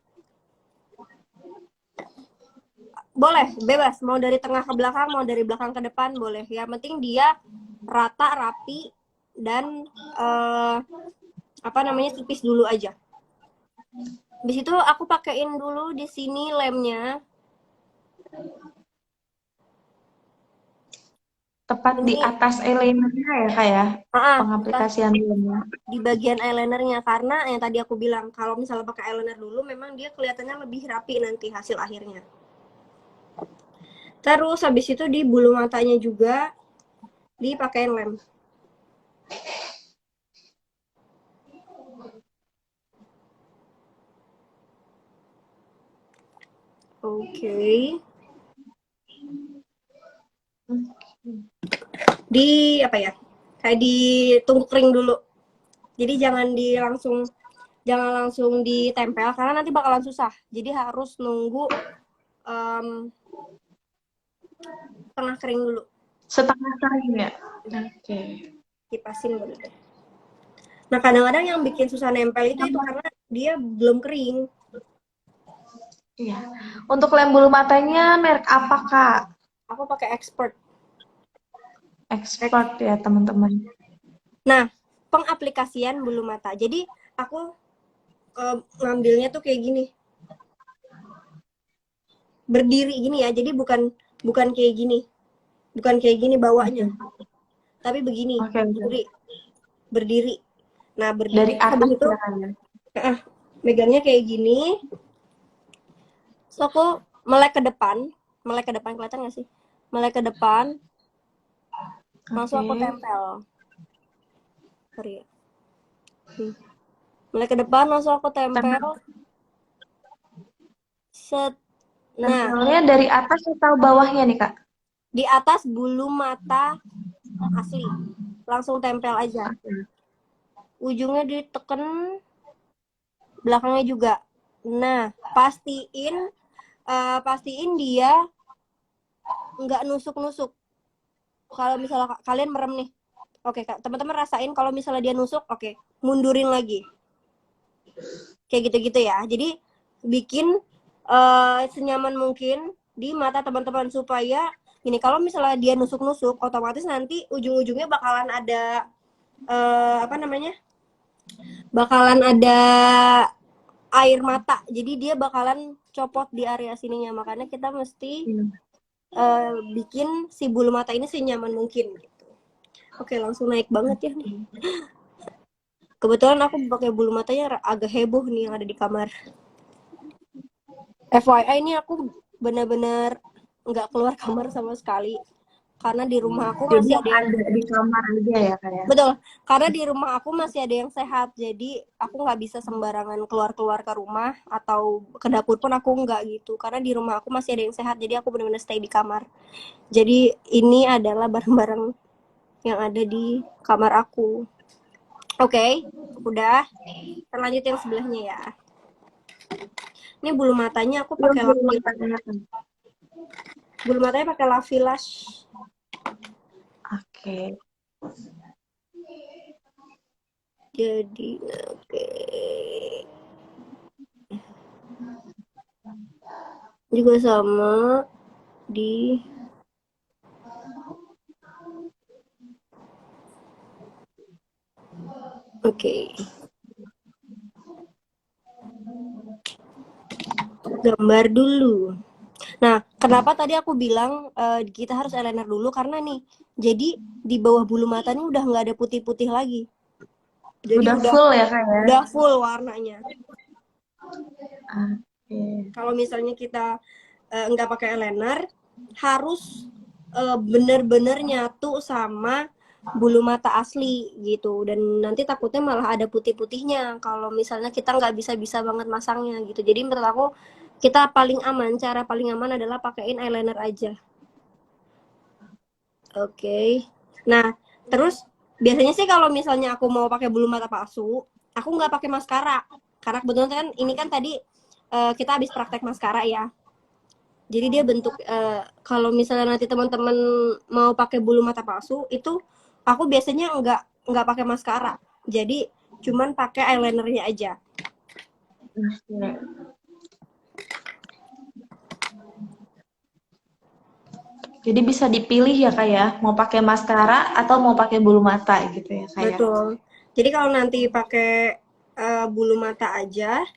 Boleh, bebas. Mau dari tengah ke belakang, mau dari belakang ke depan, boleh. Yang penting dia rata, rapi, dan apa namanya tipis dulu aja. Habis itu aku pakein dulu di sini lemnya. Tepat di Ini atas eyelinernya ya, Kak ya? kita Pengaplikasian lemnya. di bagian eyelinernya karena yang tadi aku bilang kalau misalnya pakai eyeliner dulu memang dia kelihatannya lebih rapi nanti hasil akhirnya. Terus habis itu di bulu matanya juga dipakein lem. Oke. Di apa ya? Kayak ditunggu kering dulu. Jadi jangan langsung ditempel karena nanti bakalan susah. Jadi harus nunggu tengah kering dulu. Setengah kering ya? Oke. Kipasin dulu deh. Nah kadang-kadang yang bikin susah nempel itu karena dia belum kering. Iya. Untuk lem bulu matanya merek apa, Kak? Aku pakai expert. Expert ya, teman-teman. Nah, pengaplikasian bulu mata. Jadi aku ngambilnya tuh kayak gini. Berdiri gini ya. Jadi bukan bukan kayak gini. Bukan kayak gini bawahnya. Tapi begini, Oke, oke. berdiri. Nah, Dari berdiri habis atas itu ya, Kak ya? megangnya kayak gini. So aku melek ke depan kelihatan nggak sih? Melek ke depan, langsung Oke. aku tempel. Sorry. Melek ke depan, langsung aku tempel. Set. Nah, Tempelnya dari atas atau bawahnya nih, Kak? di atas bulu mata asli. Langsung tempel aja. Ujungnya diteken, belakangnya juga. Nah, pastiin dia nggak nusuk-nusuk. Kalau misalnya kalian merem nih, oke kak, teman-teman rasain kalau misalnya dia nusuk, oke, mundurin lagi. Kayak gitu-gitu ya. Jadi bikin senyaman mungkin di mata teman-teman supaya ini kalau misalnya dia nusuk-nusuk, otomatis nanti ujung-ujungnya bakalan ada apa namanya? Bakalan ada air mata. Jadi dia bakalan copot di area sininya. Makanya kita mesti bikin si bulu mata ini senyaman mungkin gitu. Oke, langsung naik banget ya nih. Kebetulan aku pakai bulu matanya agak heboh nih yang ada di kamar. FYI ini aku benar-benar nggak keluar kamar sama sekali karena di rumah aku Jadi masih yang ada yang ada di kamar aja ya, Kak ya? betul karena di rumah aku masih ada yang sehat jadi aku nggak bisa sembarangan keluar-keluar ke rumah atau ke dapur pun aku nggak gitu karena di rumah aku masih ada yang sehat jadi aku benar-benar stay di kamar jadi ini adalah barang-barang yang ada di kamar aku. Oke, udah kita lanjut yang sebelahnya ya. Ini bulu matanya aku pakai bulu matanya pakai Lavilash. Oke. Jadi oke. Juga sama di oke. Gambar dulu. Nah, kenapa tadi aku bilang kita harus eyeliner dulu karena nih, jadi di bawah bulu mata nih udah nggak ada putih-putih lagi. Jadi Udah udah full ya Kak ya? udah full warnanya. Oke. Kalau misalnya kita nggak pakai eyeliner, harus bener-bener nyatu sama bulu mata asli gitu. Dan nanti takutnya malah ada putih-putihnya kalau misalnya kita nggak bisa-bisa banget masangnya gitu. Jadi menurut aku kita paling aman, cara paling aman adalah pakein eyeliner aja. Oke. Nah, terus biasanya sih kalau misalnya aku mau pakai bulu mata palsu, aku nggak pakai maskara. Karena kebetulan kan ini kan tadi kita habis praktek maskara ya. Jadi dia bentuk kalau misalnya nanti teman-teman mau pakai bulu mata palsu, itu aku biasanya nggak pakai maskara. Jadi cuman pakai eyelinernya aja. Oke. Jadi bisa dipilih ya Kak ya, mau pakai maskara atau mau pakai bulu mata gitu ya Kak ya. Betul. Jadi kalau nanti pakai bulu mata aja,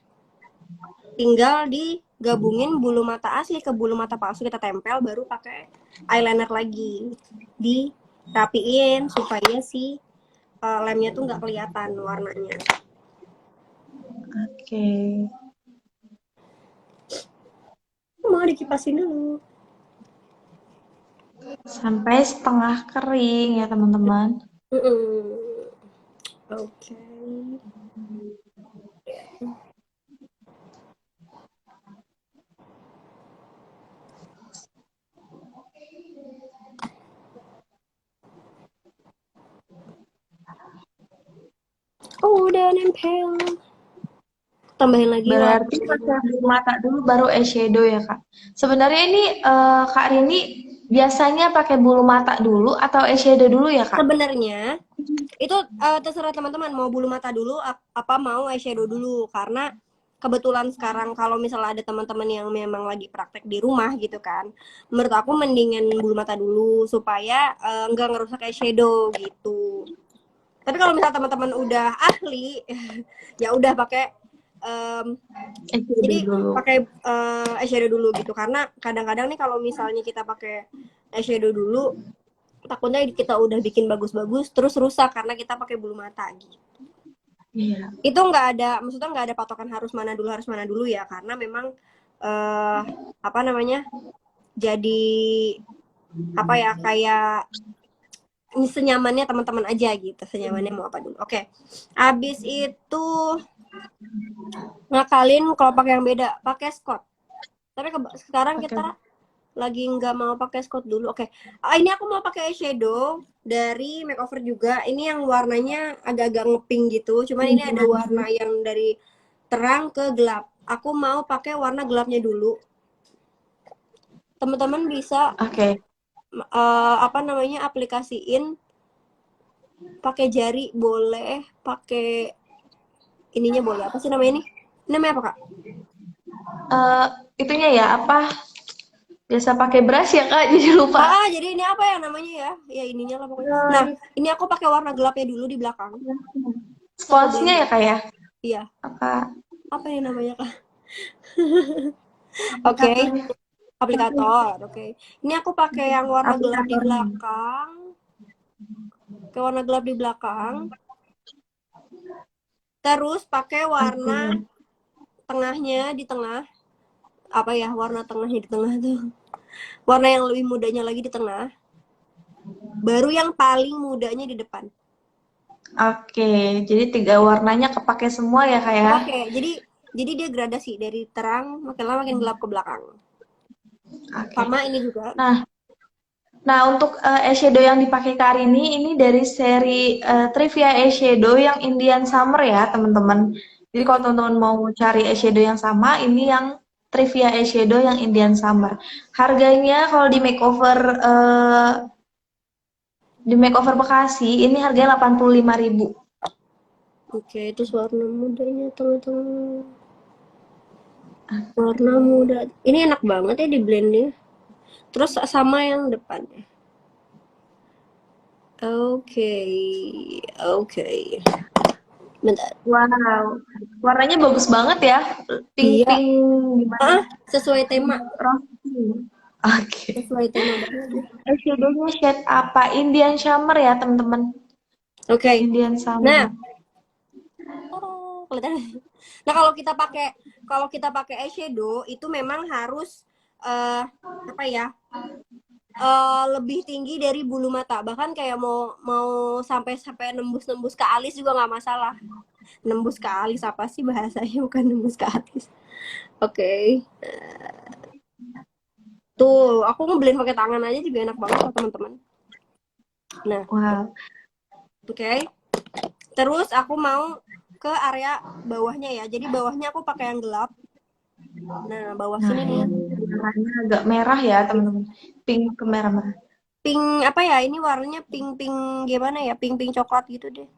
tinggal digabungin bulu mata asli ke bulu mata palsu kita tempel baru pakai eyeliner lagi dirapiin supaya si lemnya tuh nggak kelihatan warnanya. Oke. Mau dikipasin dulu. Sampai setengah kering ya teman-teman. Oke. Oh, udah nempel. Tambahin lagi Berarti warna. pakai bulu mata dulu baru eyeshadow ya Kak. Sebenarnya ini Kak Rini biasanya pakai bulu mata dulu atau eyeshadow dulu ya Kak? Sebenarnya itu terserah teman-teman mau bulu mata dulu apa mau eyeshadow dulu karena kebetulan sekarang kalau misalnya ada teman-teman yang memang lagi praktek di rumah gitu kan, menurut aku mendingan bulu mata dulu supaya nggak ngerusak eyeshadow gitu. Tapi kalau misalnya teman-teman udah ahli ya udah pakai um, Eyeshadow jadi dulu. pakai eyeshadow dulu gitu karena kadang-kadang nih kalau misalnya kita pakai eyeshadow dulu takutnya kita udah bikin bagus-bagus terus rusak karena kita pakai bulu mata gitu. Iya. Itu nggak ada, maksudnya nggak ada patokan harus mana dulu ya karena memang apa namanya jadi apa ya kayak senyamannya teman-teman aja gitu, senyamannya mau apa dulu. Oke, abis itu ngakalin kalau pakai yang beda pakai Scott. Tapi sekarang Oke. kita lagi nggak mau pakai Scott dulu. Oke, ini aku mau pakai eyeshadow dari makeover juga. Ini yang warnanya agak-agak ngepink gitu. Cuman ini ada warna yang dari terang ke gelap. Aku mau pakai warna gelapnya dulu. Teman-teman bisa Oke. apa namanya aplikasiin pakai jari boleh, pakai ininya boleh. Apa sih namanya ini? Ini namanya apa, Kak? Eh, itunya ya apa? Biasa pakai brush ya Kak, jadi lupa. Jadi ini apa ya namanya ya? Ya ininya lah pokoknya. Nah, ini aku pakai warna gelapnya dulu di belakang. Terus aku Sponsnya ya blending. Kak ya? Iya. Apa Apa ini namanya, Kak? Oke, aplikatornya? aplikator. Oke. Ini aku pakai yang warna gelap di Aplikatornya. belakang. Pakai warna gelap di belakang. Terus pakai warna Oke. tengahnya di tengah. Apa ya warna tengahnya di tengah tuh? Warna yang lebih mudanya lagi di tengah. Baru yang paling mudanya di depan. Oke, jadi 3 warnanya kepake semua ya Kak ya? Oke, jadi dia gradasi dari terang makin lama makin gelap ke belakang. Oke. Sama ini juga. Nah, untuk eyeshadow yang dipakai Kak ini dari seri Trivia Eyeshadow yang Indian Summer ya, teman-teman. Jadi kalau teman-teman mau cari eyeshadow yang sama, ini yang Trivia Eyeshadow yang Indian Summer. Harganya kalau di makeover Bekasi ini harganya 85.000. Oke, itu warna mudanya tengah-tengah. Warna muda. Ini enak banget ya di blendnya. Terus sama yang depannya. Oke, oke. Bentar. Wow, warnanya bagus banget ya. Iya, Pink-pink gimana? sesuai tema. Rose. Oke. Sesuai tema banget. Eyeshadow-nya shade apa? Indian Summer ya, teman-teman. Oke. Indian Summer. Nah, oh, kelihatan. Nah, kalau kita pakai eyeshadow itu memang harus apa ya? Lebih tinggi dari bulu mata. Bahkan kayak mau mau sampai nembus-nembus ke alis juga nggak masalah. Nembus ke alis apa sih bahasanya, bukan nembus ke alis. Oke. Tuh, aku ngeblend pakai tangan aja juga enak banget loh, teman-teman. Nah, Wow. oke. Terus aku mau ke area bawahnya ya. Jadi bawahnya aku pakai yang gelap. Nah, bawah Nah, sini nih. ini warnanya agak merah ya, teman-teman. Pink ke merah-merah. Pink apa ya? Ini warnanya pink-pink gimana ya? Pink-pink coklat gitu deh.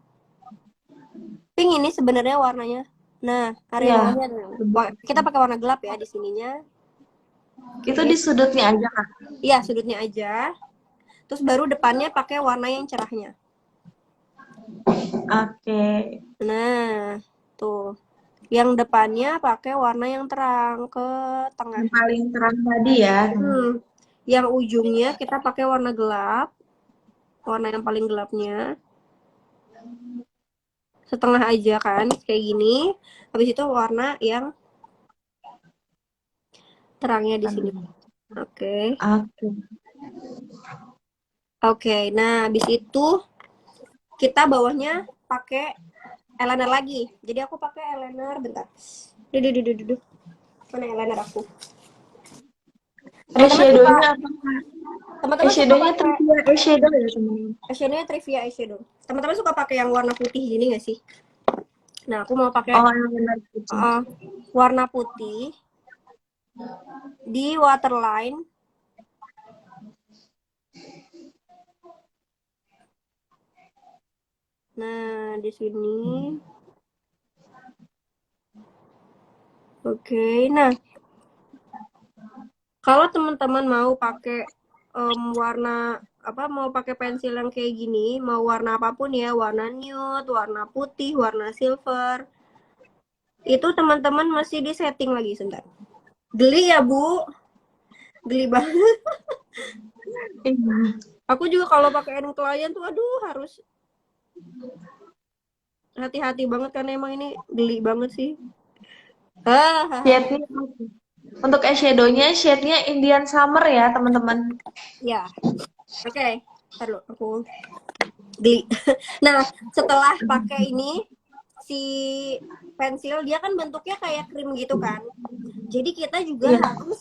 Pink ini sebenarnya warnanya. Nah, area Iya. bawahnya tuh. Kita pakai warna gelap ya di sininya. Itu Oke. di sudutnya aja, Kak. Iya, sudutnya aja. Terus baru depannya pakai warna yang cerahnya. Oke. Nah, tuh. Yang depannya pakai warna yang terang ke tengah. Yang paling terang tadi ya. Yang ujungnya kita pakai warna gelap. Warna yang paling gelapnya. Setengah aja kan, kayak gini. Habis itu warna yang terangnya di sini. Oke. Oke. Oke, nah habis itu kita bawahnya pakai eyeliner lagi. Jadi aku pakai eyeliner bentar. Duh. Mana eyeliner aku? Teman-teman suka Eyeshadow-nya apa, Kak? teman-teman suka Eyeshadow-nya pakai Trivia eyeshadow ya, teman-teman. eyeshadownya Trivia eyeshadow. Teman-teman suka pakai yang warna putih gini gak sih? Nah, aku mau pakai Oh, yang benar putih. warna putih di waterline. Nah, di sini. Oke, nah kalau teman-teman mau pakai warna apa, mau pakai pensil yang kayak gini, mau warna apapun ya, warna nude, warna putih, warna silver, itu teman-teman masih di setting lagi sebentar. Geli ya Bu, geli banget. Iya. Aku juga kalau pakai klien tuh, aduh harus hati-hati banget karena emang ini geli banget sih. Shade-nya untuk eyeshadow-nya shade-nya Indian Summer ya, teman-teman. Ya, oke. Taruh aku geli. Nah, setelah pakai ini si pensil dia kan bentuknya kayak krim gitu kan. Jadi kita juga Iya. harus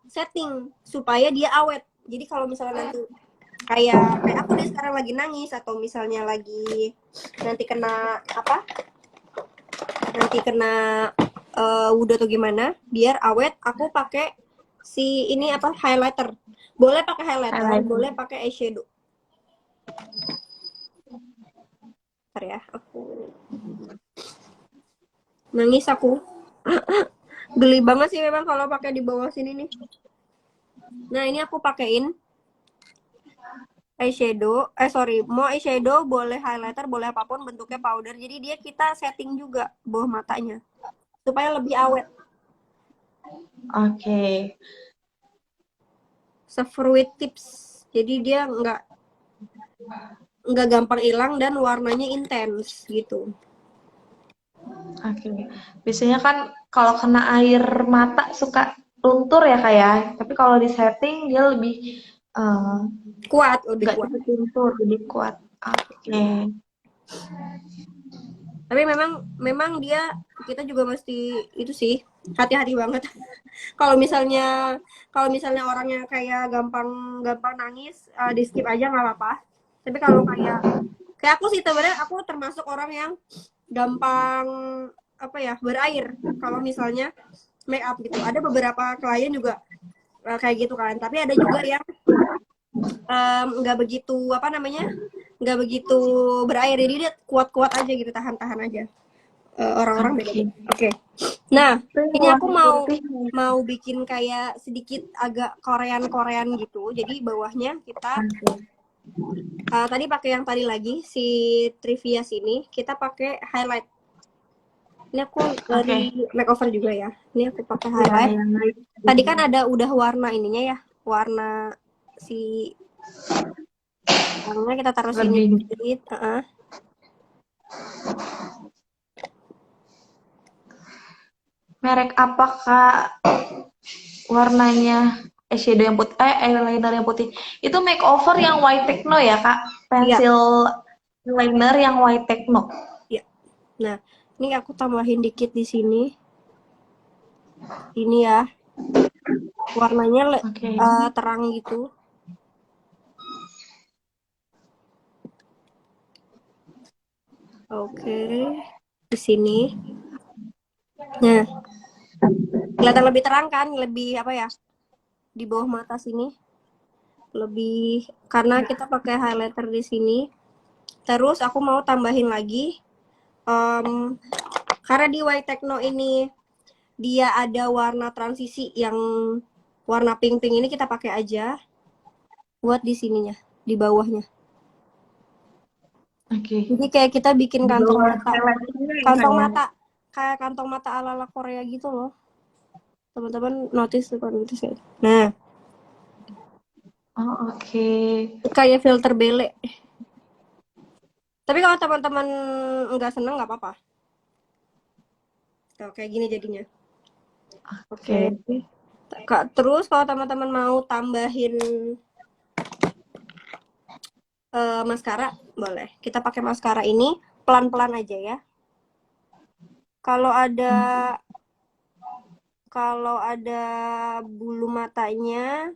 setting supaya dia awet. Jadi kalau misalnya nanti kayak aku deh sekarang lagi nangis atau misalnya lagi nanti kena apa? Nanti kena wudhu atau gimana, biar awet aku pakai si ini apa, highlighter. Boleh pakai highlighter, boleh pakai eyeshadow. Bentar ya, aku nangis aku. Geli banget sih memang kalau pakai di bawah sini nih. Nah, ini aku pakein eyeshadow. Sorry, mau eyeshadow, boleh highlighter, boleh apapun bentuknya powder. Jadi dia kita setting juga bawah matanya supaya lebih awet. Oke. Fruit tips. Jadi dia nggak gampang hilang dan warnanya intens gitu. Oke. Biasanya kan kalau kena air mata suka luntur ya, Kak ya. Tapi kalau di setting dia lebih eh, Kuat, lebih nggak kuat. cepet luntur, lebih kuat. Oke. Tapi memang dia, kita juga mesti itu sih, hati-hati banget. kalau misalnya kalau misalnya orangnya kayak gampang gampang nangis, di skip aja nggak apa-apa. Tapi kalau kayak aku sih sebenarnya, aku termasuk orang yang gampang apa ya, berair kalau misalnya make up gitu. Ada beberapa klien juga kayak gitu kan. Tapi ada juga yang nggak begitu apa namanya, nggak begitu berair, jadi dia kuat-kuat aja gitu, tahan-tahan aja. Orang-orang Oke. beda-beda. Oke. Nah, ini aku Warna mau putih. mau bikin kayak sedikit agak Korean-Korean gitu. Jadi bawahnya kita Oke. tadi pakai yang tadi lagi si Trivia sini, kita pakai highlight. Ini aku Oke. dari makeover juga ya. Ini aku pakai Iya, highlight. yang Tadi kan ada udah warna ininya ya, warna si warnanya kita taruh sini lebih. dikit. Merek apa Kak warnanya? Eyeshadow yang putih, eyeliner yang putih. Itu makeover yang white techno ya Kak? Iya, Pensil eyeliner yang white techno. iya. Nah, ini aku tambahin dikit di sini. Ini ya, warnanya Oke. terang gitu. Oke, di sini. Nah, kelihatan lebih terang kan, lebih apa ya? Di bawah mata sini lebih karena kita pakai highlighter di sini. Terus aku mau tambahin lagi karena di White Techno ini dia ada warna transisi yang warna pink-pink ini kita pakai aja buat di sininya, di bawahnya. Oke. Jadi kayak kita bikin Di kantong bawah mata. highlighternya ya Kak Kantong ya? mata kayak kantong mata ala-ala Korea gitu loh. Teman-teman notice tuh kan notice ya. Nah, Oh, oke. kayak filter bele. Tapi kalau teman-teman nggak seneng nggak apa-apa. Tuh, kayak gini jadinya. Oke. Oke. Kak, terus kalau teman-teman mau tambahin maskara, boleh. Kita pakai maskara ini pelan-pelan aja ya. Kalau ada kalau ada bulu matanya,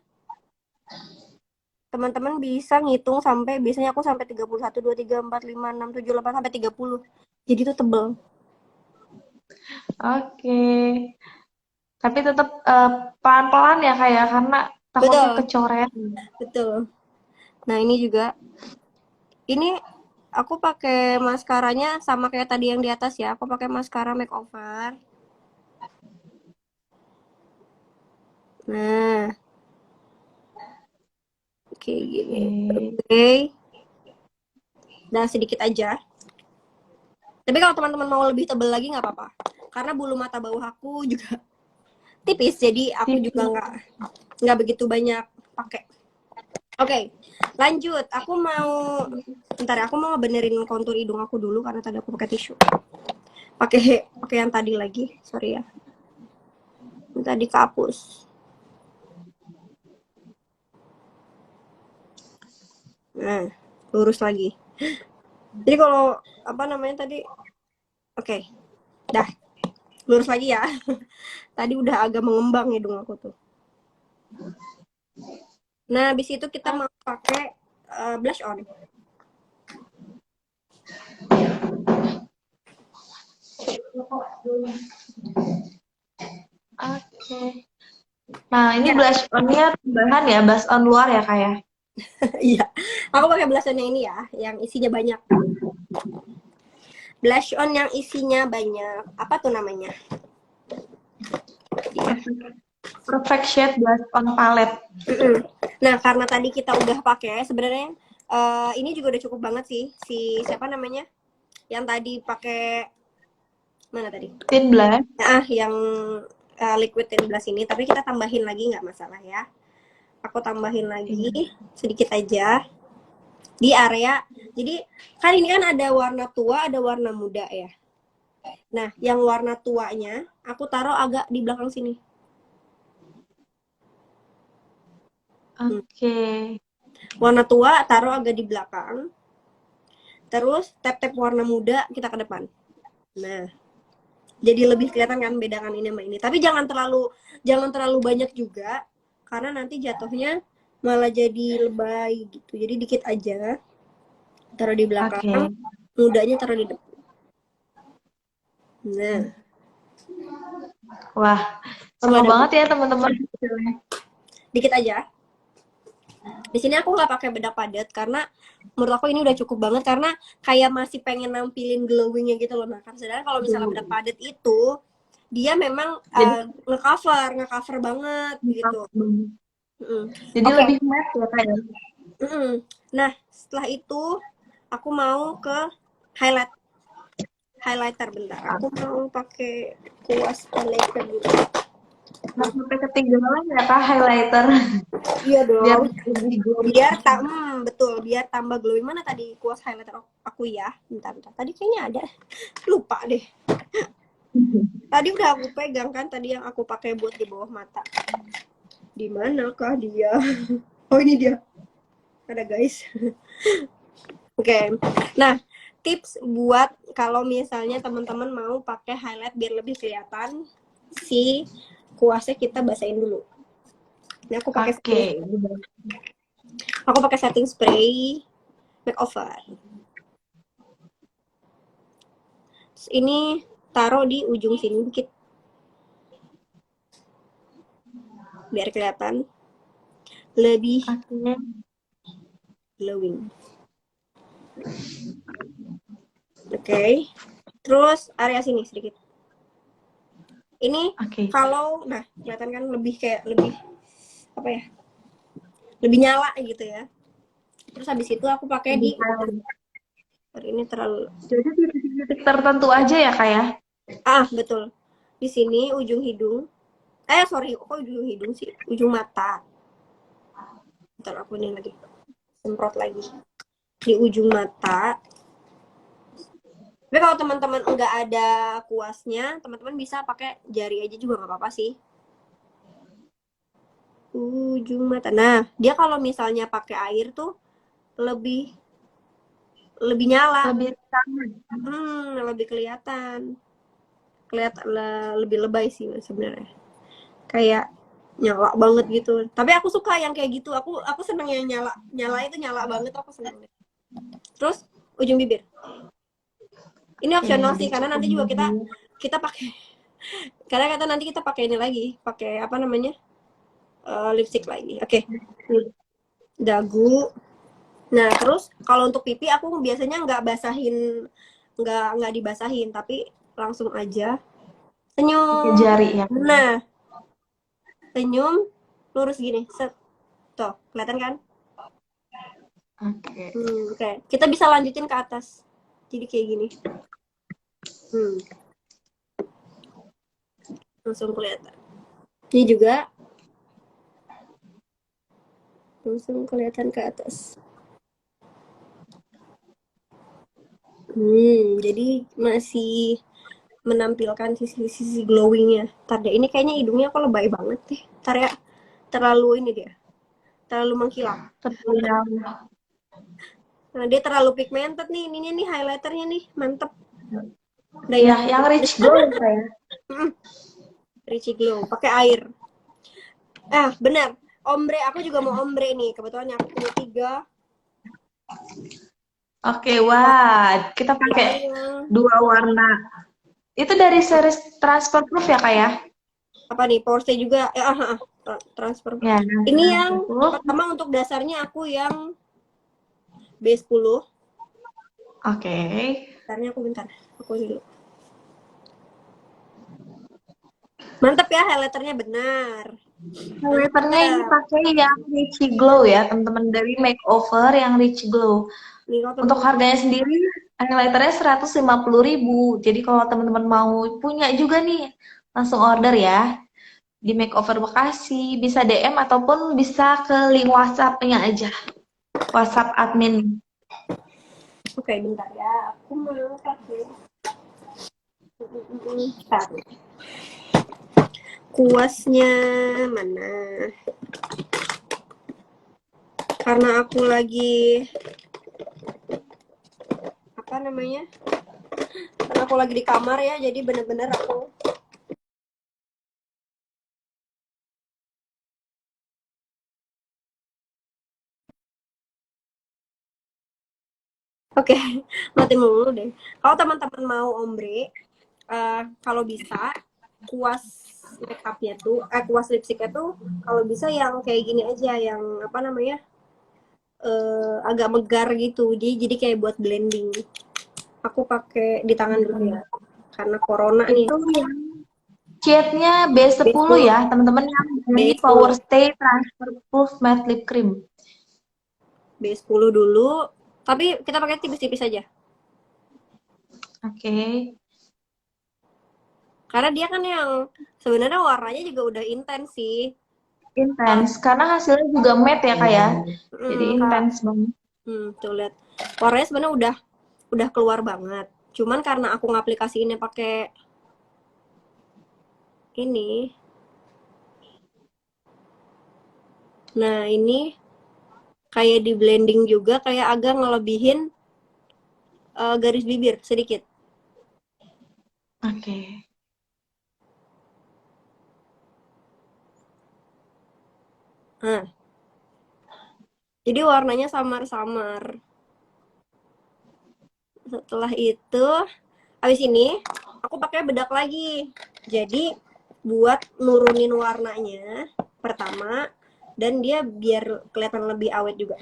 teman-teman bisa ngitung sampai biasanya aku sampai 31, 2, 3, 4, 5, 6, 7, 8 sampai 30. Jadi itu tebel. Oke. Tapi tetap pelan-pelan ya Kak ya, karena takutnya Betul, kecoret. betul. Nah, ini juga ini aku pakai maskaranya sama kayak tadi yang di atas ya. Aku pakai maskara makeover. Nah, oke gini. Oke. Oke. Nah, sedikit aja. Tapi kalau teman-teman mau lebih tebel lagi nggak apa-apa. Karena bulu mata bawah aku juga tipis, jadi aku juga Tipis. nggak begitu banyak pakai. Oke, lanjut. Aku mau bentar ya, aku mau ngebenerin kontur hidung aku dulu karena tadi aku pakai tisu. Pakai yang tadi lagi, sorry ya. Yang tadi kehapus. Nah, lurus lagi. Jadi kalau apa namanya tadi? Oke, dah lurus lagi ya. Tadi udah agak mengembang hidung aku tuh. Nah, habis itu kita mau pakai blush on. Oke. Nah, ini Ya, blush on-nya tambahan ya, blush on luar ya Kak ya? iya. Aku pakai blush on yang ini ya, yang isinya banyak. Blush on yang isinya banyak. Apa tuh namanya? Iya. Perfect Shade Blush on Palette. Nah, karena tadi kita udah pakai, sebenarnya ini juga udah cukup banget sih. Si siapa namanya? Yang tadi pakai mana tadi? Thin blush. Yang liquid tint blush ini. Tapi kita tambahin lagi nggak masalah ya. Aku tambahin Iya. lagi sedikit aja di area. Jadi kan ini kan ada warna tua, ada warna muda ya. Nah, yang warna tuanya aku taruh agak di belakang sini. Oke. Warna tua taruh agak di belakang. Terus tap-tap warna muda kita ke depan. Nah, jadi lebih kelihatan kan bedakan ini sama ini. Tapi jangan terlalu banyak juga karena nanti jatuhnya malah jadi lebay gitu. Jadi dikit aja taruh di Oke. belakang, mudanya taruh di depan. Nah, Wah, kalau sama ada banget ya teman-teman. dikit aja. Di sini aku nggak pakai bedak padat karena menurut aku ini udah cukup banget karena kayak masih pengen nampilin glowingnya gitu loh. Nah, kan sedangkan kalau misalnya bedak padat itu dia memang Jadi ngecover banget gitu. jadi Oke. lebih matte ya Kak ya? Nah, setelah itu aku mau ke highlight. highlighter bentar. Aku mau pakai kuas highlighter dulu. Nggak sampai ketinggalan ya kak highlighter. Iya Biar dong. lebih glowing. Betul, biar tambah glowing. Mana tadi kuas highlighter aku ya? Bentar. Tadi kayaknya ada. Lupa deh. Tadi udah aku pegang kan, tadi yang aku pakai buat di bawah mata. Di manakah dia? Oh, ini dia. Ada guys. Oke. Nah, tips buat kalau misalnya teman-teman mau pakai highlight biar lebih kelihatan, si kuasnya kita basahin dulu. Ini aku pakai setting spray makeover. Terus ini taruh di ujung sini dikit. Biar kelihatan lebih glowing. Oke. Terus area sini sedikit. Ini kalau kelihatan kan lebih apa ya? Lebih nyala gitu ya. Terus habis itu aku pakai di ini terlalu. Jadi titik-titik tertentu aja ya kak ya? Betul. Di sini ujung hidung. Sorry, kok ujung hidung sih? Ujung mata. Bentar, aku ini lagi semprot lagi. Di ujung mata. Tapi kalau teman-teman nggak ada kuasnya, teman-teman bisa pakai jari aja juga nggak apa-apa sih. Ujung mata. Nah, dia kalau misalnya pakai air tuh lebih nyala. Lebih kelihatan. Lebih lebay sih sebenarnya. Kayak nyala banget gitu. Tapi aku suka yang kayak gitu. Aku seneng yang nyala itu nyala banget, aku seneng. Terus ujung bibir. Ini opsional sih karena nanti juga kita pakai karena nanti kita pakai ini lagi, pakai apa namanya? Lipstick lagi. Oke. Dagu. Nah, terus kalau untuk pipi aku biasanya nggak dibasahin, tapi langsung aja senyum. Jari ya. Nah, senyum lurus gini. Set. Tuh, kelihatan kan? Oke. Kita bisa lanjutin ke atas. Jadi kayak gini. Langsung kelihatan. Ini juga langsung kelihatan ke atas. Jadi masih menampilkan sisi glowingnya. Tadi ini kayaknya hidungnya kok lebay banget deh. Ya, terlalu ini dia. Terlalu mengkilap. Nah, dia terlalu pigmented nih. Ininya nih highlighternya nih, mantep. Udah ya, yang rich glow saya. Rich glow, pakai air. Benar. Ombre, aku juga mau ombre nih. Kebetulan aku punya 3. Oke, wah, kita pakai 2 warna. Itu dari series transfer proof ya kak ya? Apa nih, Porsche juga? Transfer. Ya, ini yang pertama untuk dasarnya aku yang B10. Oke. Bentar. Aku dulu. Mantap ya, highlighternya benar. Highlighternya ini pakai yang Rich Glow ya, teman-teman, dari Makeover yang Rich Glow. Untuk harganya sendiri, highlighternya 150.000. Jadi kalau teman-teman mau punya juga nih, langsung order ya. Di Makeover Bekasi, bisa DM ataupun bisa ke link WhatsApp-nya aja. WhatsApp admin. Oke, bentar ya. Aku mau pakai. Kuasnya mana? Karena aku lagi apa namanya? Karena aku lagi di kamar ya, jadi bener-bener aku mati mulu deh. Kalau teman-teman mau ombre, kalau bisa kuas makeupnya tuh, kuas lipstiknya tuh kalau bisa yang kayak gini aja, yang apa namanya, agak megar gitu. Jadi kayak buat blending. Aku pakai di tangan dulu ya, karena corona nih. Itu yang shade-nya B10 ya, teman-teman, yang ini Power Stay Transfer Proof Matte Lip Cream. B10 dulu, tapi kita pakai tipis-tipis aja. Oke. Karena dia kan yang sebenarnya warnanya juga udah intens sih. Intens. Karena hasilnya juga matte ya, Kak ya. Jadi Kak, intens banget. tuh lihat. Warnanya sebenarnya udah keluar banget. Cuman karena aku ngaplikasiinnya pakai ini. Nah, ini kayak di blending juga kayak agak ngelebihin garis bibir sedikit. Oke. Nah, jadi warnanya samar-samar. Setelah itu, habis ini aku pakai bedak lagi. Jadi buat nurunin warnanya pertama dan dia biar kelihatan lebih awet juga.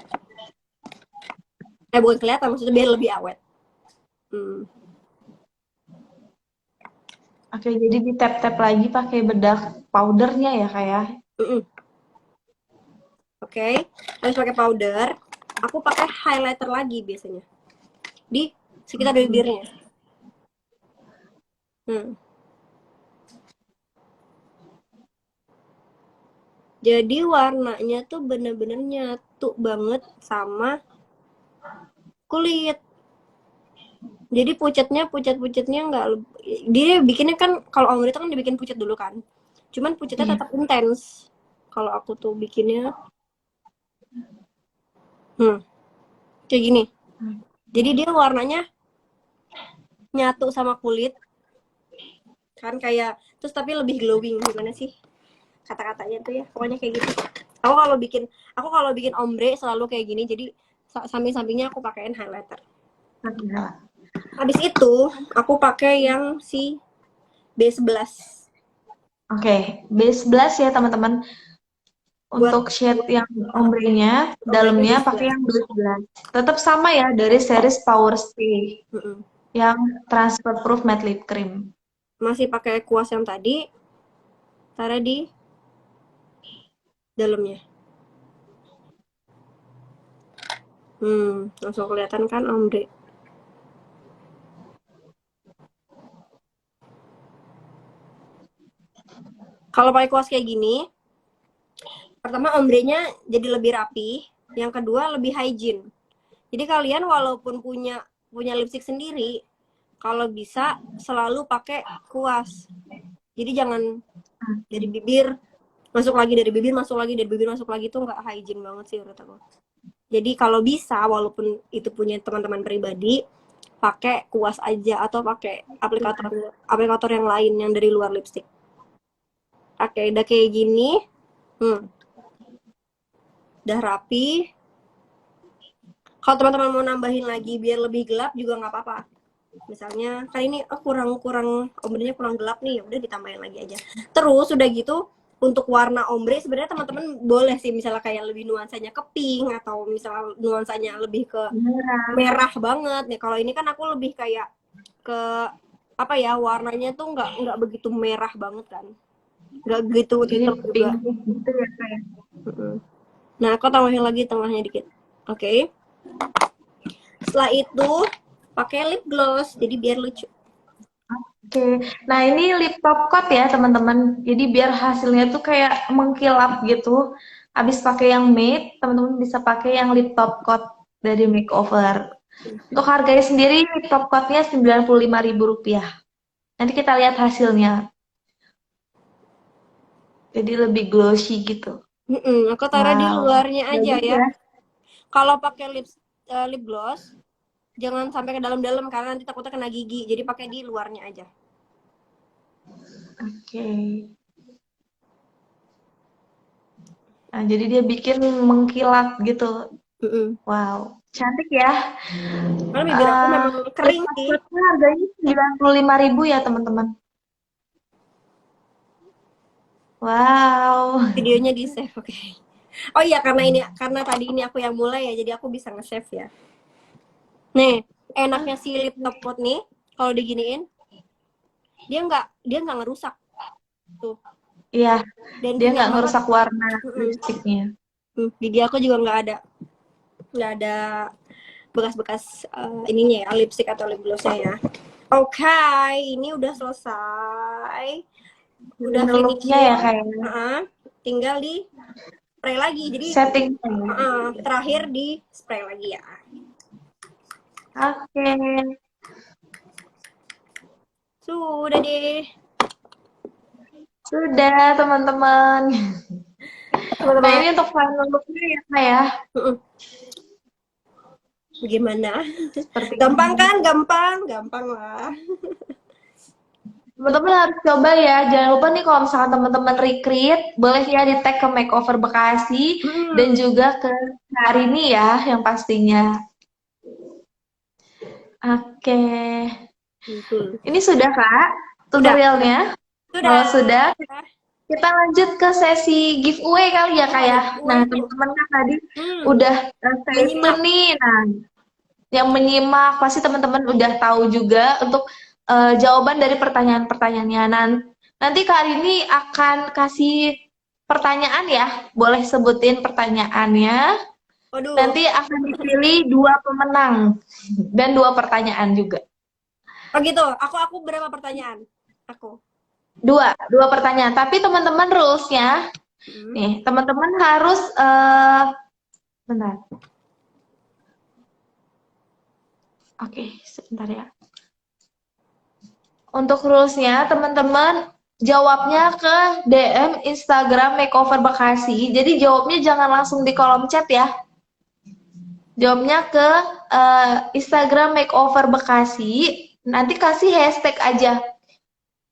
Bukan kelihatan, maksudnya biar lebih awet. Oke, jadi di tap-tap lagi pakai bedak powdernya ya, Kak ya. Oke, habis pakai powder, aku pakai highlighter lagi biasanya di sekitar bibirnya. Jadi warnanya tuh bener-bener nyatu banget sama kulit. Jadi pucat-pucatnya nggak, dia bikinnya kan kalau ombre itu kan dibikin pucat dulu kan. Cuman pucatnya Iya. tetap intens. Kalau aku tuh bikinnya kayak gini. Jadi dia warnanya nyatu sama kulit kan, kayak terus tapi lebih glowing. Gimana sih kata-katanya tuh ya, pokoknya kayak gitu. Aku kalau bikin ombre selalu kayak gini, jadi samping-sampingnya aku pakein highlighter. Habis itu aku pakai yang si B11 Oke, B11 ya teman-teman. buat Untuk shade yang ombrenya, ombrenya dalamnya pakai B11. yang B11. Tetap sama ya dari series Power Stay yang transfer proof matte lip cream. Masih pakai kuas yang tadi, taruh di dalamnya. Langsung kelihatan kan ombre. Kalau pakai kuas kayak gini, pertama ombrenya jadi lebih rapi, yang kedua lebih hygiene. Jadi kalian walaupun punya lipstick sendiri, kalau bisa selalu pakai kuas. Jadi jangan dari bibir masuk lagi, dari bibir masuk lagi, dari bibir masuk lagi, tuh nggak hygiene banget sih menurut aku. Jadi kalau bisa, walaupun itu punya teman-teman pribadi, pakai kuas aja atau pakai aplikator aplikator yang lain yang dari luar lipstick. Oke, udah kayak gini, udah rapi. Kalau teman-teman mau nambahin lagi biar lebih gelap juga nggak apa-apa. Misalnya kan ini kurang ombrenya kurang gelap nih, udah ditambahin lagi aja. Terus udah gitu, untuk warna ombre sebenarnya teman-teman boleh sih misalnya kayak lebih nuansanya ke pink atau misalnya nuansanya lebih ke merah banget nih. Kalau ini kan aku lebih kayak ke apa ya, warnanya tuh nggak begitu merah banget kan, nggak gitu Jadi hitam pink juga. gitu ya kayak. Nah, aku tambahin lagi tengahnya dikit. Oke. Setelah itu pakai lip gloss jadi biar lucu. Oke, nah ini lip top coat ya teman-teman. Jadi biar hasilnya tuh kayak mengkilap gitu. Habis pakai yang matte, teman-teman bisa pakai yang lip top coat dari Makeover. Untuk harganya sendiri lip top coatnya Rp95.000. Nanti kita lihat hasilnya. Jadi lebih glossy gitu. Aku taruh di Wow, luarnya aja bagus ya. ya. Kalau pakai lip gloss jangan sampai ke dalam-dalam karena nanti takutnya kena gigi. Jadi pakai di luarnya aja. Oke. Nah, jadi dia bikin mengkilat gitu. Wow, cantik ya. Karena bibir aku memang Lip kering sih. matte harganya Rp95.000 ya teman-teman. Wow. Videonya di save, oke. Oh iya, karena tadi ini aku yang mulai ya, jadi aku bisa nge-save ya. Nih, enaknya si lip top coat nih, kalau diginiin, dia nggak ngerusak tuh. Iya, Dan dia kenyal nggak banget. ngerusak warna lipstiknya. Gigi aku juga nggak ada bekas-bekas ininya ya, lipstick atau lip glossnya ya. Oke, ini udah selesai. Udah Looknya ya finishing. kayaknya. Tinggal di spray lagi. Jadi Setting. terakhir di spray lagi ya. Oke. Sudah deh. Sudah, teman-teman. Nah, Teman-teman. ini untuk final look-nya ya, Kak ya. Gimana? Seperti Gampang ini. kan? Gampang lah. Teman-teman harus coba ya. Jangan lupa nih kalau misalkan teman-teman recreate, boleh ya di tag ke Makeover Bekasi dan juga ke Karini ya yang pastinya. Oke. Ini sudah, Kak, tutorialnya? Sudah. Oh, sudah. Kita lanjut ke sesi giveaway kali ya, Kak ya. Nah, teman-teman kan tadi udah stay tune nih. Nah, yang menyimak pasti teman-teman udah tahu juga untuk jawaban dari pertanyaan-pertanyaannya. Nanti Kak Rini akan kasih pertanyaan ya. Boleh sebutin pertanyaannya. Waduh. Nanti akan dipilih 2 pemenang dan 2 pertanyaan juga. Oh gitu. Aku berapa pertanyaan? Aku. 2 pertanyaan. Tapi teman-teman rules-nya nih, teman-teman harus bentar. Oke, sebentar ya. Untuk rules-nya, teman-teman jawabnya ke DM Instagram Makeover Bekasi. Jadi jawabnya jangan langsung di kolom chat ya. Jawabnya ke Instagram Makeover Bekasi. Nanti kasih hashtag aja.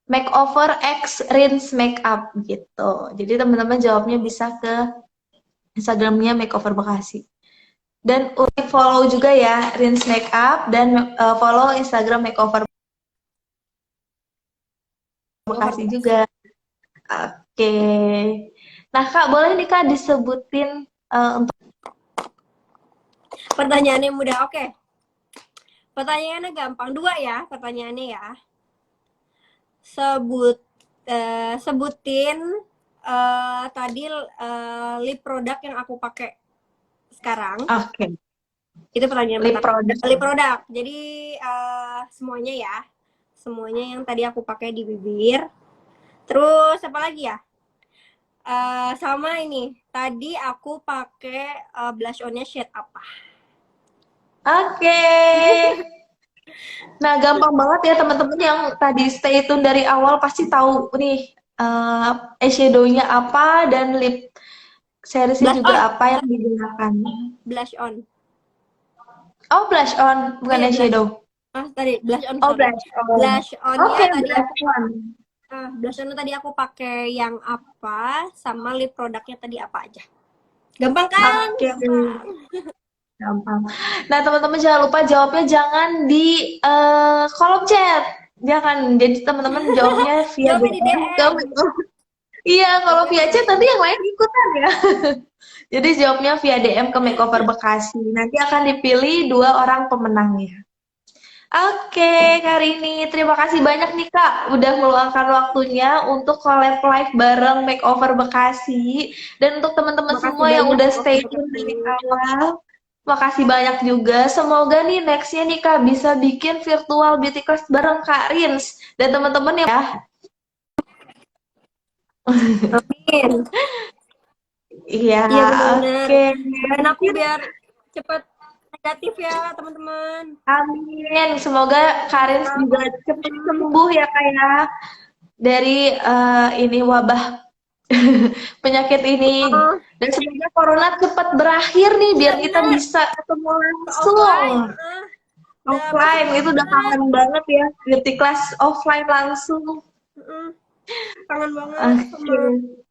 Makeover X Rins Makeup gitu. Jadi teman-teman jawabnya bisa ke Instagramnya Makeover Bekasi. Dan follow juga ya Rins Makeup dan follow Instagram Makeover Bekasi juga. Oke. Nah, Kak, boleh nih Kak disebutin untuk pertanyaannya mudah. Oke. Pertanyaannya gampang. 2 ya pertanyaannya ya. Sebutin tadi lip produk yang aku pakai sekarang. Oke. Itu pertanyaan Lip pertama. product. Lip produk. Jadi semuanya ya. Semuanya yang tadi aku pakai di bibir. Terus apa lagi ya? Sama ini. Tadi aku pakai blush on-nya shade apa? Oke. Nah, gampang banget ya teman-teman yang tadi stay tune dari awal pasti tahu nih eyeshadow-nya apa dan lip seriesnya juga apa yang digunakan. Blush on. Oh, blush on, bukan Iya, eyeshadow. Tadi blush on. Oh, Sorry. blush on. Blush on-nya Oke, tadi blush on. blush on tadi aku pakai yang apa, sama lip produknya tadi apa aja. Gampang kan? Oke. Gampang. Nah, teman-teman jangan lupa jawabnya jangan di kolom chat. Jangan. Jadi teman-teman jawabnya via Jawabnya di DM. Iya, kalau via chat nanti yang lain ikutan ya. Jadi jawabnya via DM ke Makeover Bekasi. Nanti akan dipilih 2 orang pemenangnya. Oke, Kak Rini, terima kasih banyak nih Kak udah meluangkan waktunya untuk collab live bareng Makeover Bekasi. Dan untuk teman-teman semua yang udah stay tune dari awal, makasih banyak juga. Semoga nih nextnya nih Kak bisa bikin virtual beauty class bareng Kak Rins dan teman-teman ya. Amin. Iya, benar. oke. Dan aku biar cepat negatif ya teman-teman. Amin. Semoga Kak Rins juga cepat sembuh ya Kak ya dari ini wabah penyakit ini. Dan semoga corona cepat berakhir nih biar kita bisa ketemu langsung. Offline itu udah kangen banget ya, beauty class offline langsung. Kangen banget sama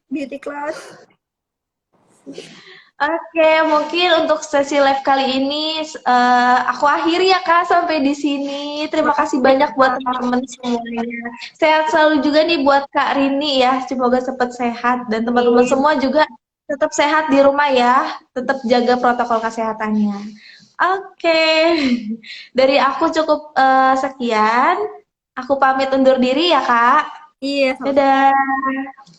beauty class. Oke, mungkin untuk sesi live kali ini aku akhiri ya Kak sampai di sini. Terima kasih banyak buat teman-teman semuanya. Sehat selalu juga nih buat Kak Rini ya. Semoga cepat sehat dan teman-teman semua juga tetap sehat di rumah ya. Tetap jaga protokol kesehatannya. Oke. Dari aku cukup sekian. Aku pamit undur diri ya Kak. Iya. Dadah.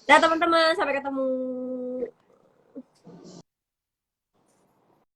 Dadah teman-teman, sampai ketemu.